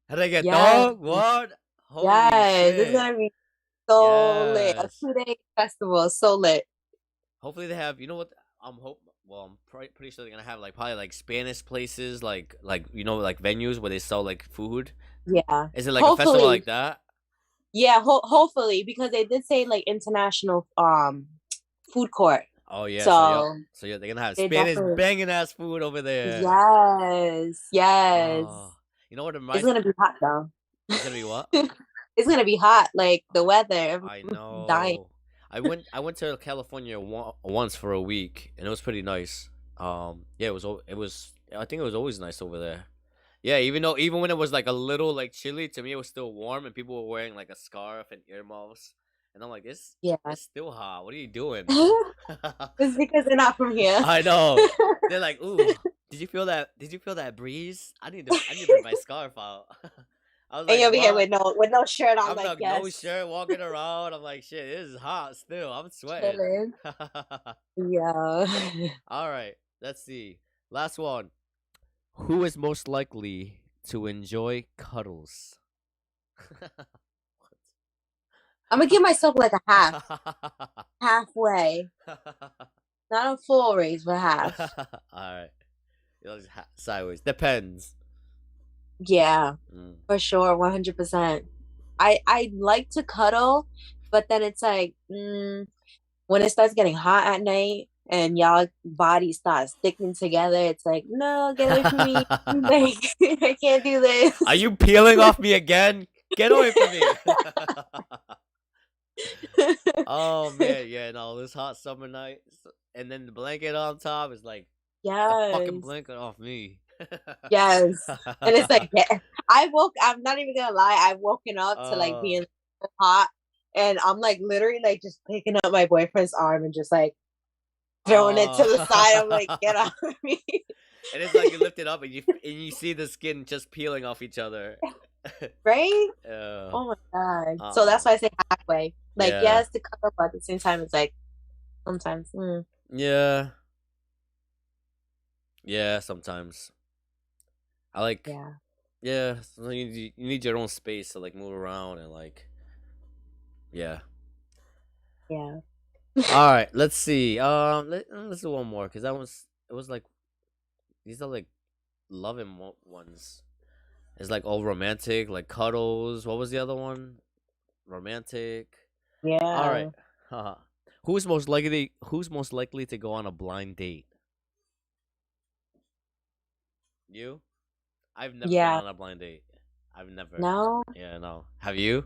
Yes. reggaeton, what? Holy Yes. It's shit! gonna be so lit. A Yes. 2-day festival, so lit. Hopefully they have. You know what? I'm hope. Well, I'm pretty sure they're gonna have like probably like Spanish places, like you know like venues where they sell like food. Yeah. Is it like a festival Hopefully. like that? Yeah, hopefully because they did say like international food court. Oh yeah. So yep. So So yeah, they're gonna have they Spanish definitely banging ass food over there. yes, yes. Oh, you know what it It's reminds? gonna be hot though. It's gonna be what? It's gonna be hot, like the weather. I Everyone's dying. know. I went to California once for a week, and it was pretty nice. Yeah, it was Yeah, I think it was always nice over there. Yeah, even when it was like a little like chilly, to me it was still warm, and people were wearing like a scarf and earmuffs, and I'm like, Yeah. it's still hot. What are you doing? It's because they're not from here. I know. They're like, ooh, did you feel that? Did you feel that breeze? I need to bring my scarf out. I was And like, you'll be here what? with no shirt on, I'm like, like no yes, shirt walking around. I'm like, shit, it is hot still. I'm sweating. chilling. Yeah. All right, let's see. Last one. Who is most likely to enjoy cuddles? I'm gonna give myself like a What? halfway, not a full raise, but half. All right. Sideways. Depends. Yeah, Mm. for sure, 100%. I like to cuddle, but then it's like, when it starts getting hot at night and y'all bodies start sticking together, it's like, no, get away from me. Like, I can't do Are this. you peeling off me again? Get away from me. Oh man, yeah, no, this hot summer night, and then the blanket on top is like, get the fucking Yes. blanket off me. Yes. And it's like, yeah, I'm not even gonna lie, I've woken up to like uh, being so hot, and I'm like literally like just picking up my boyfriend's arm and just like throwing it to the side. I'm like, uh. get off of me. And it's like you lift it up and you see the skin just peeling off each other. Right? uh, Oh my God. So uh, that's why I say halfway. Like, yeah, yes, to cover, but at the same time, it's like sometimes, yeah, yeah. Sometimes I like, yeah, yeah. You need your own space to like move around and like, yeah. yeah. All right, let's see. Let's do one more because it was like these are like loving ones. It's like all romantic, like cuddles. What was the other one? Romantic. All right. Yeah. Haha. Who's most likely to go on a blind date? You? I've never been Yeah. on a blind date. I've never. No, Yeah, no. Have you?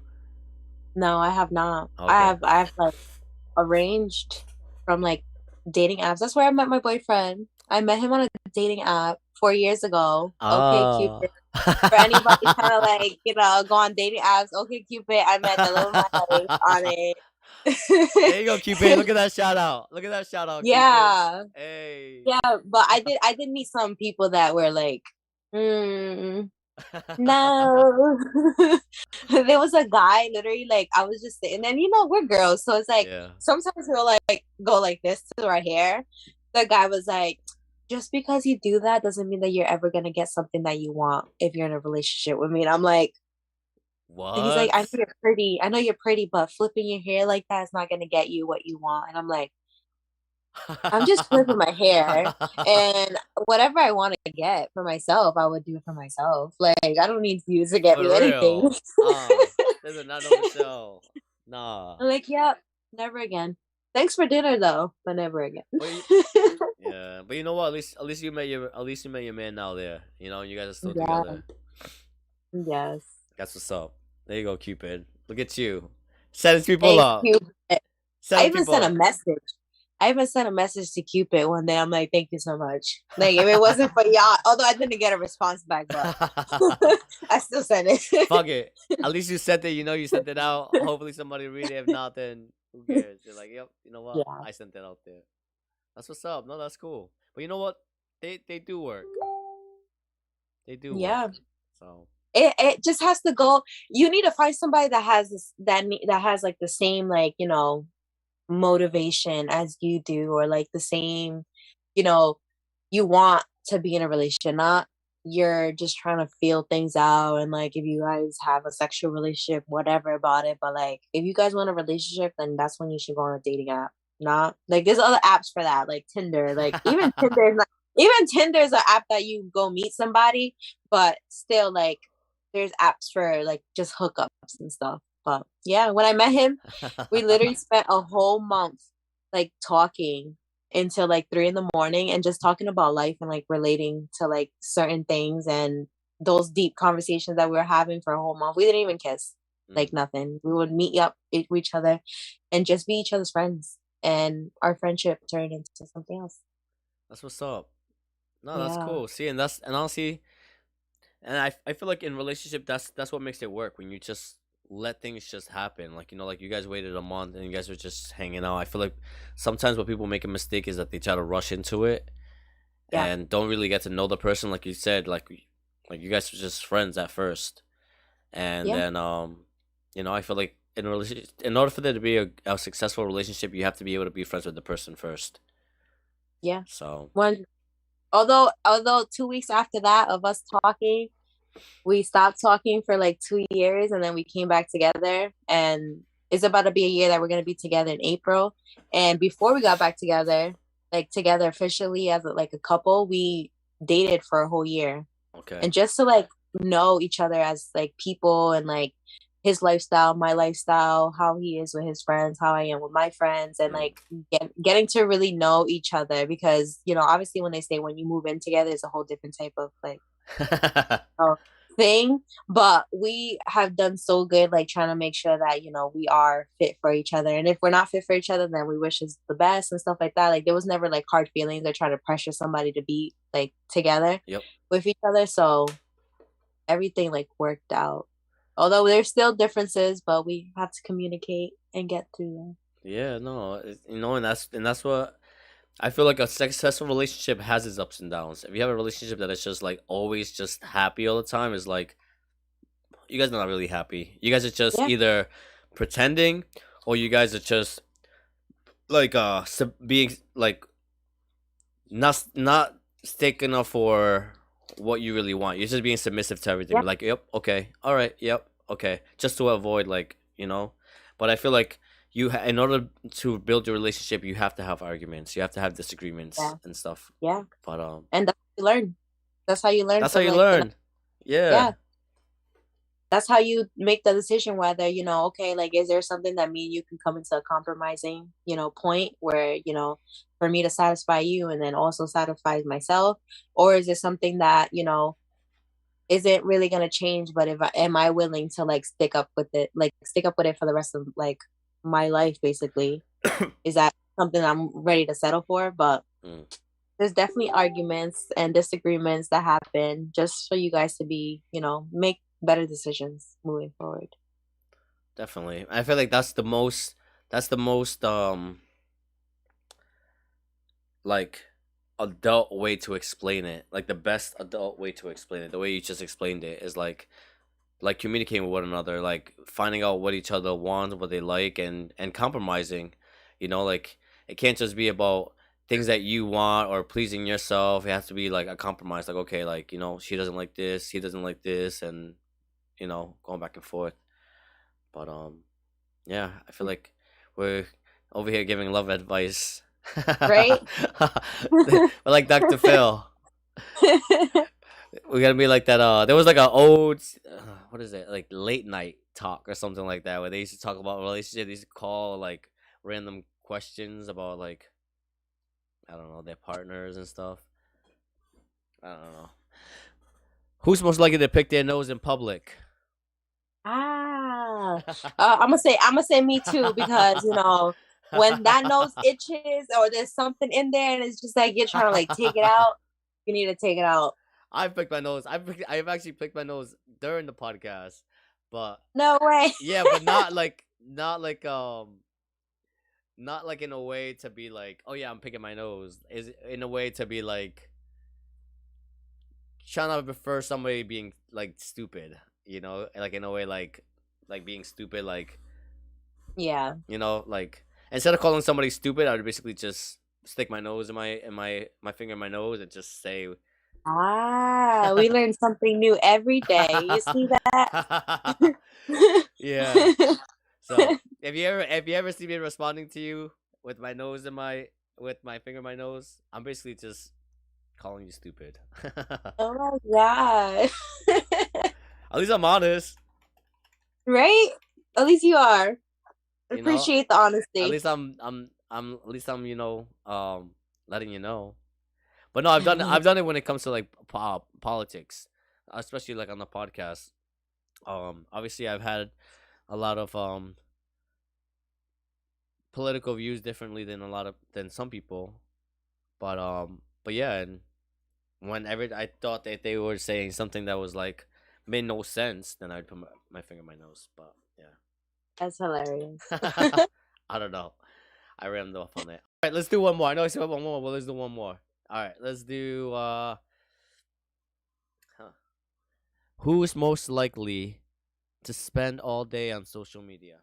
no, I have not. Okay. I've like arranged from like dating apps. That's where I met my boyfriend. I met him on a dating app 4 years ago. Okay, Oh. Cupid. For anybody trying to like, go on dating apps, okay, Cupid. I met the love of my life on There you go, Cupid. it. Look at that shout out. Look at that shout out, Cupid. Yeah. Hey. Yeah, but I did meet some people that were like, mm, no. There was a guy literally like I was just sitting, and we're girls, so it's like Yeah. sometimes we'll like go like this to our hair. The guy was like, just because you do that doesn't mean that you're ever gonna get something that you want if you're in a relationship with me. And I'm like, and he's like, What? I know you're pretty, but flipping your hair like that is not gonna get you what you want. And I'm like, I'm just flipping my hair, and whatever I want to get for myself, I would do it for myself. Like, I don't need you to get For me anything. real. This is not no show. Nah. I'm like, yeah, never again. Thanks for dinner though, but never again. But yeah, but you know what? At least you met your man now there. You know, you guys are still Yeah, together. yes. That's what's up. There you go, Cupid. Look at you. Setting people Thank up. you. I Setting even people sent a up. message. I even sent a message to Cupid one day. I'm like, thank you so much. Like, if it wasn't for y'all, although I didn't get a response back, but I still sent it. Fuck it. At least you sent it. You know you sent it out. Hopefully somebody read it. If not, then who cares? You're like, yep. You know what? Yeah. I sent that out there. That's what's up. No, that's cool. But you know what? They do work. They do work. Yeah. So It just has to go. You need to find somebody that has that has like the same, like, motivation as you do, or like the same, you know you want to be in a relationship, not you're just trying to feel things out. And like, if you guys have a sexual relationship, whatever about it, but like, if you guys want a relationship, then that's when you should go on a dating app. Not like, there's other apps for that, like Tinder. Like, even Tinder is an app that you go meet somebody, but still, like, there's apps for like just hookups and stuff. But yeah, when I met him, we literally spent a whole month like talking until like 3 in the morning, and just talking about life and like relating to like certain things, and those deep conversations that we were having for a whole month. We didn't even kiss, like Mm, nothing. We would meet up with each other and just be each other's friends. And our friendship turned into something else. that's what's up. No, that's Yeah. cool. See, and honestly, and I feel like in relationship that's what makes it work when you just let things just happen. Like like you guys waited a month and you guys were just hanging out. I feel like sometimes what people make a mistake is that they try to rush into it Yeah. and don't really get to know the person. Like you said, like you guys were just friends at first, and Yeah. then I feel like in order for there to be a successful relationship, you have to be able to be friends with the person first. Yeah. So One although 2 weeks after that of us talking, we stopped talking for like 2 years and then we came back together, and it's about to be a year that we're gonna be together in April. And before we got back together, like together officially as like a couple, we dated for a whole year. okay. And just to like know each other as like people, and like his lifestyle, my lifestyle, how he is with his friends, how I am with my friends, and Mm. like getting to really know each other, because obviously when they say when you move in together, it's a whole different type of like uh, thing. But we have done so good, like trying to make sure that we are fit for each other, and if we're not fit for each other, then we wish us the best and stuff like that. Like there was never like hard feelings or trying to pressure somebody to be like together Yep. with each other. So everything like worked out. Although there's still differences, but we have to communicate and get through them. Yeah, no, and that's what I feel like a successful relationship has its ups and downs. If you have a relationship that is just like always just happy all the time, is like you guys are not really happy. You guys are just Yeah, either pretending or you guys are just like being like not sticking up for what you really want. You're just being submissive to everything. yeah, Like, yep, okay, all right, yep, okay, just to avoid But I feel like in order to build your relationship, you have to have arguments. You have to have disagreements yeah, and stuff. yeah. But And that's how you learn. That's how you learn that's how from you like learn. Yeah, yeah. That's how you make the decision whether, okay, like is there something that me and you can come into a compromising, point where, for me to satisfy you and then also satisfy myself, or is it something that, isn't really gonna change, but if I am I willing to like stick up with it for the rest of like my life basically? Is that something I'm ready to settle for? But mm, there's definitely arguments and disagreements that happen just for you guys to be, make better decisions moving forward. definitely. I feel like that's the most. That's the most like adult way to explain it. Like the best adult way to explain it. The way you just explained it is like communicating with one another, like finding out what each other want, what they like, and compromising. Like it can't just be about things that you want or pleasing yourself. It has to be like a compromise. Like okay, like she doesn't like this, he doesn't like this, and going back and forth. But yeah, I feel like we're over here giving love advice. Right? We're like Dr. Phil. We're gonna be like that. There was like an old, what is it? Like late night talk or something like that, where they used to talk about relationships. They used to call like random questions about like I don't know their partners and stuff. I don't know. Who's most likely to pick their nose in public? Ah, I'm gonna say me too, because when that nose itches or there's something in there and it's just like you're trying to like take it out, you need to take it out. I've picked my nose. I've actually picked my nose during the podcast, but No way. yeah, but not like in a way to be like, oh yeah, I'm picking my nose. Is in a way to be like trying to prefer somebody being like stupid, like in a way like being stupid, like Yeah. like instead of calling somebody stupid, I would basically just stick my nose in my finger in my nose and just say Ah, we learn something new every day. You see that? yeah. So if you ever see me responding to you with my nose in my with my finger in my nose, I'm basically just calling you stupid. Oh my God. At least I'm honest. Right? At least you are. You know. Appreciate the At honesty. least I'm at least I'm letting you know. But no, I've done it when it comes to like politics, especially like on the podcast. Obviously I've had a lot of political views differently than some people, but yeah, and Whenever I thought that they were saying something that was like made no sense, then I'd put my finger in my nose. But yeah. That's hilarious. I don't know. I rammed off on it. All right, let's do one more. I know I said one more, but let's do one more. All right, let's do. Huh. Who is most likely to spend all day on social media?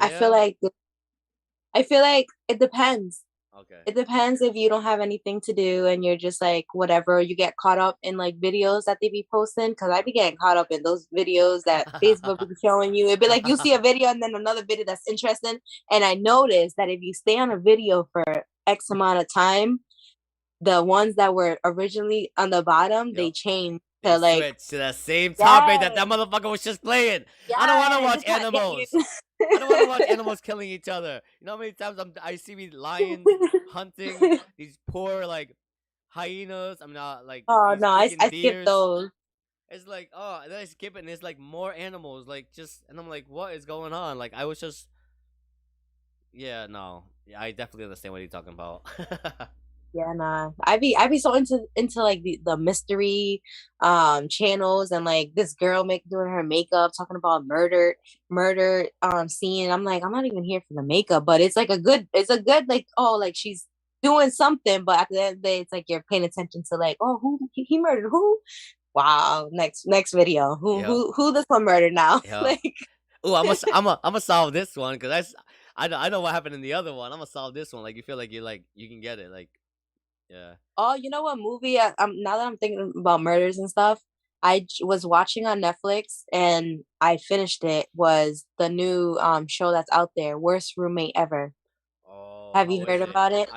I feel Yeah. like I feel like it depends. Okay. It depends if you don't have anything to do and you're just like whatever, you get caught up in like videos that they be posting. Cause I be getting caught up in those videos that Facebook be showing you. It'd be like you see a video and then another video that's interesting. And I noticed that if you stay on a video for X amount of time, the ones that were originally on the bottom, they Yep. change They to like, switch to the same topic that yes, that motherfucker was just playing. I don't want to yes, watch it's trying to get animals. you. I don't want to watch animals killing each other. You know how many times I see these lions hunting these poor like hyenas. I'm not like Oh these no, freaking I skipped deers. those. It's like, oh, and then I skip it, and there's like more animals, like just, and I'm like, what is going on? Like I was just, yeah, no, yeah, I definitely understand what you're talking about. Yeah, nah. I be so into like the mystery channels and like this girl make doing her makeup talking about murder scene. I'm like, I'm not even here for the makeup, but it's a good like, oh, like she's doing something, but at the end of the day it's like you're paying attention to like, oh, who he murdered who? Wow, next video. Who Yep, who this one murdered now? yep. Like Oh, I'm gonna solve this one because I know what happened in the other one. I'm gonna solve this one. Like you feel like you can get it. Like yeah. oh, you know what movie? Now that I'm thinking about murders and stuff, was watching on Netflix and I finished it. Was the new show that's out there, Worst Roommate Ever? Oh, Have you how is heard it? about it?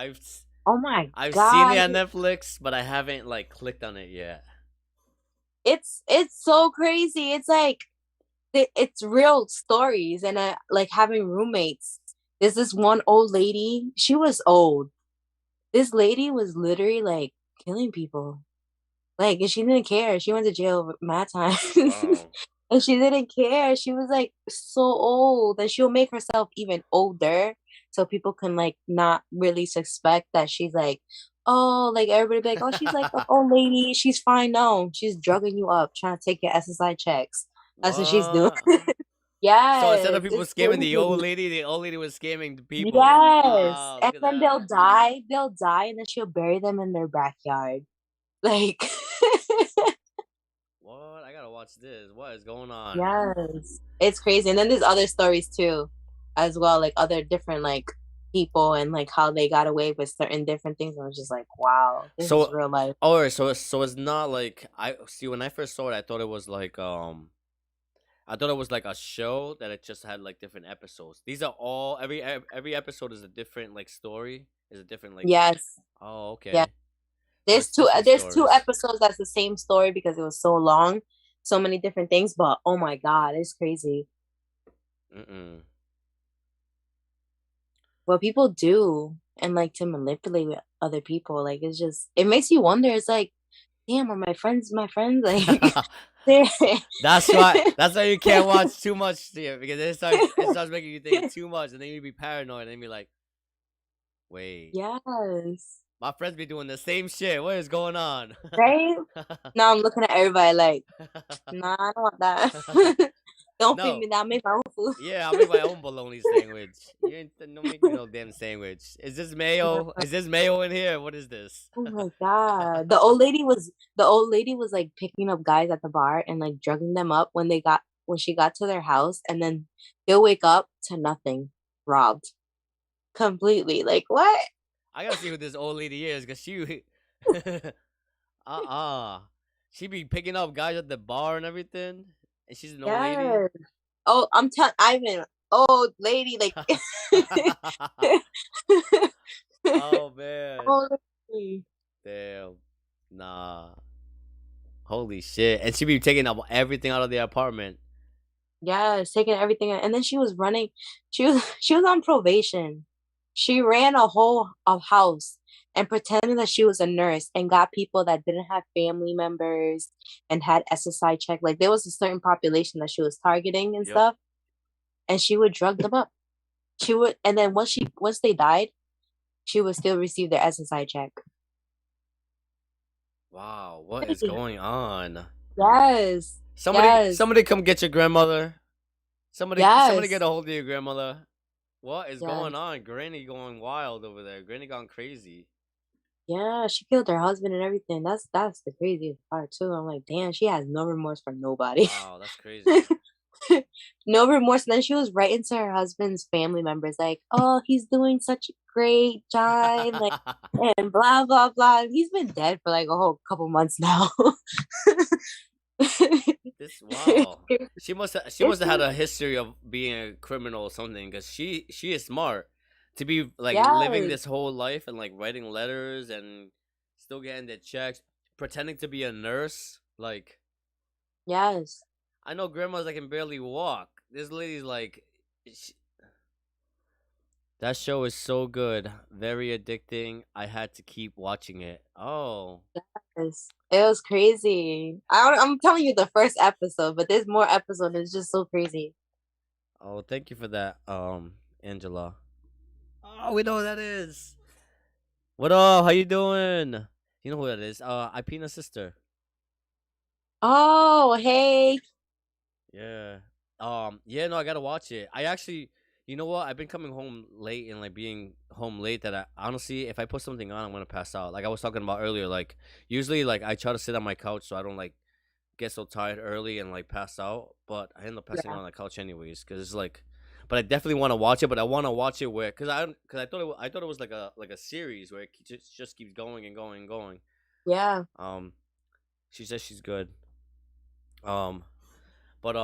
Oh my I've seen it God, on Netflix, but I haven't like clicked on it yet. it's so crazy. It's like it's real stories and like having roommates. There's this one old lady. She was old. This lady was literally like killing people. Like, and she didn't care. She went to jail my time. Wow. And she didn't care. She was like so old and she'll make herself even older so people can like not really suspect that she's like, oh, like everybody be like, oh, she's like an old lady. She's fine. No, she's drugging you up, trying to take your SSI checks. That's what she's doing. What? So instead of Yes, people it's scamming crazy. the old lady was scamming the people. Yes. Wow, And look at then that. they'll die, and then she'll bury them in their backyard. Like What? I gotta watch this. What is going on? yes, it's crazy. And then there's other stories too, as well, like other different like people and like how they got away with certain different things. I was just like, wow, this is So, real life. oh, so it's not like I see when I first saw it. I thought it was like I thought it was like a show that it just had like different episodes. These are all every episode is a different like story. Is a different like. Yes, Oh, yeah. okay. So it's different There's two stories. episodes that's the same story because it was so long, so many different things. But oh my god, it's crazy Mm-mm. what people do and like to manipulate with other people. Like it's just it makes you wonder. It's like, damn, are my friends my friends? Like That's why. That's why you can't watch too much here because it starts making you think too much, and then you be paranoid, and then be like, "Wait, yes. my friends be doing the same shit. What is going on?" Right? Now I'm looking at everybody like, nah, I don't want that. Don't feed No, me that. Make my own food. yeah, I'll make my own bologna sandwich. You ain't don't make me no damn sandwich. Is this mayo? Is this mayo in here? What is this? Oh my god. The old lady was like picking up guys at the bar and like drugging them up when she got to their house and then they'll wake up to nothing. Robbed. Completely. Like what? I gotta see who this old lady is, cause she, she be picking up guys at the bar and everything, and she's an old lady. Yes. Oh, I'm telling Ivan, old lady, like Oh man, old lady. damn, nah, holy shit, and she be taking up everything out of the apartment. Yes, taking everything and then she was running. She was on probation. She ran a whole house and pretended that she was a nurse and got people that didn't have family members and had SSI check. Like there was a certain population that she was targeting and Yep. stuff, and she would drug them up. She would, and then once they died, she would still receive the SSI check. Wow, what is going on? Yes. Somebody, Yes. somebody, come get your grandmother. Somebody get Yes. a hold of your grandmother. What is going Yes. on? Granny going wild over there. Granny gone crazy. Yeah, she killed her husband and everything. That's the craziest part too. I'm like, damn, she has no remorse for nobody. Wow, that's crazy. No remorse. And then she was writing to her husband's family members, like, "Oh, he's doing such a great job, like, and blah blah blah." He's been dead for like a whole couple months now. This wow. She must It's have had a history of being a criminal or something because she is smart to be like living yes, this whole life and like writing letters and still getting the checks, pretending to be a nurse. Like yes. I know grandmas that can barely walk. This lady's like, sh that show is so good, very addicting. I had to keep watching it. Oh, Yes. It was crazy. I'm telling you the first episode, but there's more episodes. It's just so crazy. oh, thank you for that, Angela. Oh, we know who that is. What up? How you doing? You know who that is? Ipina's sister. Oh, hey. Yeah. Yeah, no, I gotta watch it. I actually, you know what? I've been coming home late and like being home late that I honestly, if I put something on, I'm gonna pass out. Like I was talking about earlier, like usually like I try to sit on my couch so I don't like get so tired early and like pass out, but I end up passing out Yeah. on the couch anyways because it's like, but I definitely want to watch it, but I want to watch it where because I thought I thought it was like a series where it just keeps going and going and going. Yeah. Um, she says she's good. Um, but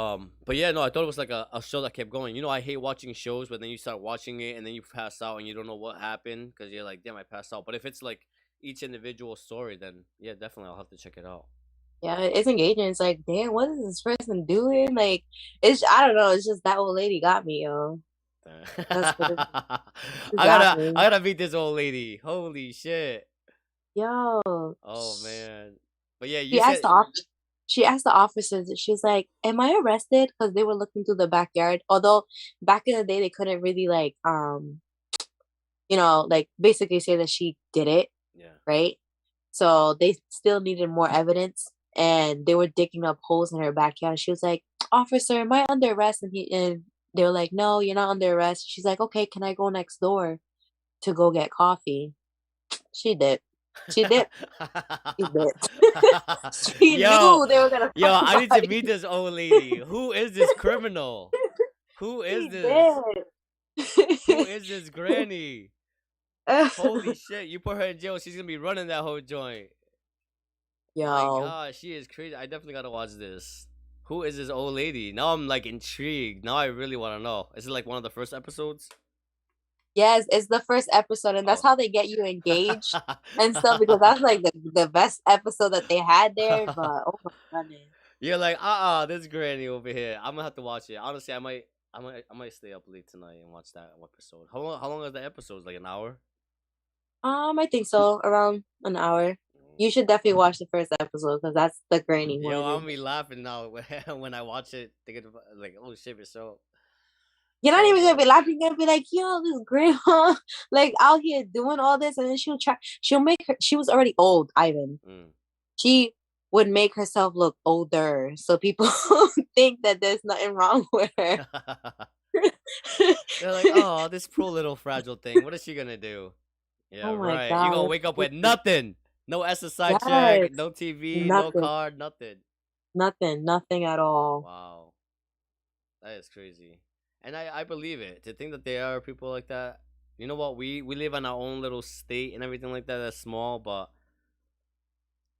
yeah, no, I thought it was like a show that kept going. You know, I hate watching shows, but then you start watching it and then you pass out and you don't know what happened because you're like, damn, I passed out. But if it's like each individual story, then yeah, definitely I'll have to check it out. Yeah, it's engaging. It's like, damn, what is this person doing? Like, it's I don't know. It's just that old lady got me, yo. That's what it I got gotta me. I gotta meet this old lady. Holy shit. Yo, Oh man. But yeah, you she asked said the off she asked the officers. She's like, "Am I arrested?" Because they were looking through the backyard. Although back in the day, they couldn't really like like basically say that she did it, yeah. right? So they still needed more evidence, and they were digging up holes in her backyard. She was like, "Officer, am I under arrest?" And they were like, "No, you're not under arrest." She's like, "Okay, can I go next door to go get coffee?" She did. She did. She did. She yo, knew they were gonna yo, I need to fight. meet this old lady. Who is this criminal? Who is She this? Who did. is this granny? Holy shit, you put her in jail, she's gonna be running that whole joint. My Yo, god, she is crazy. I definitely gotta watch this. Who is this old lady? Now I'm like intrigued. Now I really wanna know. Is it like one of the first episodes? yes, it's the first episode, and that's Oh. how they get you engaged and stuff because that's like the best episode that they had there. But oh my goodness. You're like, this granny over here. I'm gonna have to watch it. Honestly, I might stay up late tonight and watch that episode. How long is the episodes? Like an hour? I think so, around an hour. You should definitely watch the first episode because that's the granny Yo, I'm one. gonna be laughing now when I watch it, thinking about, like, oh shit, it's You're not so even gonna good. be laughing. You're gonna be like, "Yo, this grandma, like out here doing all this," and then she'll try. She'll make her. She was already old, Ivan. Mm. She would make herself look older, so people think that there's nothing wrong with her. They're like, oh, this poor little fragile thing. What is she gonna do? Yeah, Oh my right. You gonna god. wake up with nothing. No SSI check, Yes. no TV, no Nothing. card, nothing. Nothing. Nothing at all. Wow, that is crazy. And I believe it. To think that there are people like that. You know what? We live in our own little state and everything like that. That's small, but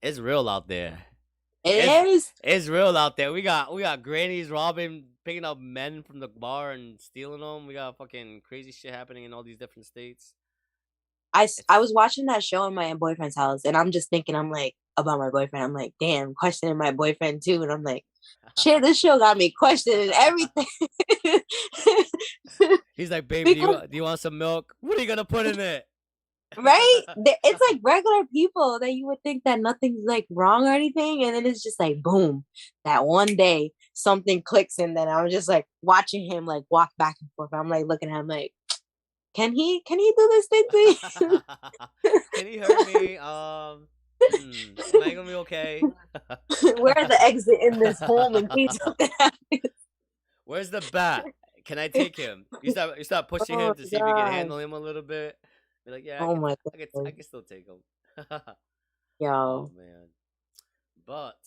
it's real out there. It's It is. it's real out there. We got grannies robbing, picking up men from the bar and stealing them. We got fucking crazy shit happening in all these different states. I It's was watching that show in my boyfriend's house, and I'm just thinking, I'm like, about my boyfriend. I'm like, damn, questioning my boyfriend too. And I'm like, shit, this show got me questioning everything. He's like, baby, Because do you want some milk? What are you gonna put in it? right? It's like regular people that you would think that nothing's like wrong or anything, and then it's just like boom, that one day something clicks, and then I'm just like watching him like walk back and forth. I'm like looking at him like, can he do this thing, please? Can you hurt me? Am I gonna be okay? Where are the exit in this home in case something happens? Where's the bat? Can I take him? You start pushing Oh him to my see if you can god. handle him a little bit. Be like, yeah, Oh my I god. can still take him. Oh Yo. man, but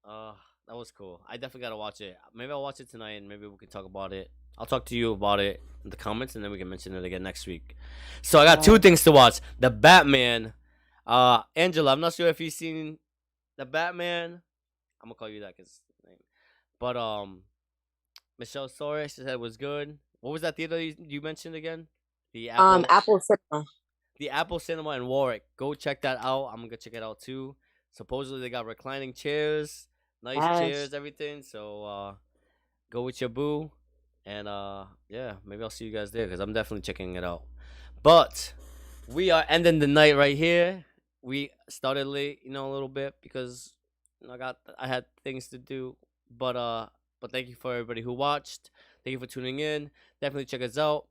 uh, that was cool. I definitely gotta watch it. Maybe I'll watch it tonight, and maybe we can talk about it. I'll talk to you about it in the comments, and then we can mention it again next week. So I got two Yes. things to watch: the Batman. Angela, I'm not sure if you've seen the Batman. I'm gonna call you that because name. But Michelle Soares said it was good. What was that theater you mentioned again? The Apple, Apple Cinema. the Apple Cinema in Warwick. Go check that out. I'm gonna check it out too. Supposedly they got reclining chairs, nice Yes. chairs, everything. So go with your boo, and yeah, maybe I'll see you guys there because I'm definitely checking it out. But we are ending the night right here. We started late, a little bit because I had things to do. But thank you for everybody who watched. Thank you for tuning in. Definitely check us out.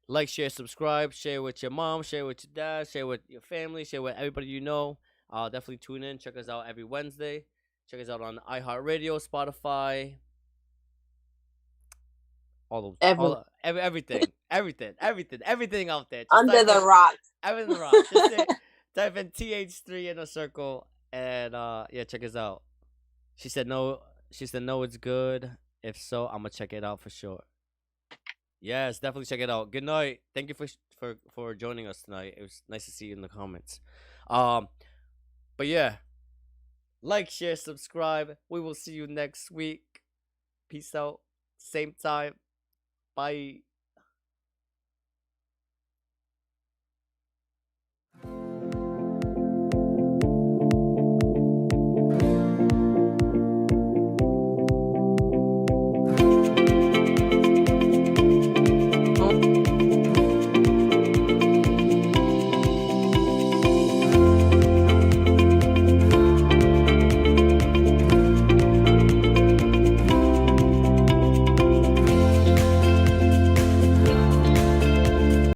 Like, share, subscribe, share with your mom, share with your dad, share with your family, share with everybody you know. Definitely tune in. Check us out every Wednesday. Check us out on iHeartRadio, Spotify, all those, Everywhere. everything out there. Just Under type the in rock. everything rock. Just say, type in TH3 in a circle, and yeah, check us out. She said no. She said no, it's good. If so, I'm gonna check it out for sure. Yes, definitely check it out. Good night. Thank you for joining us tonight. It was nice to see you in the comments. Um, but yeah, like, share, subscribe. We will see you next week. Peace out. Same time. Bye.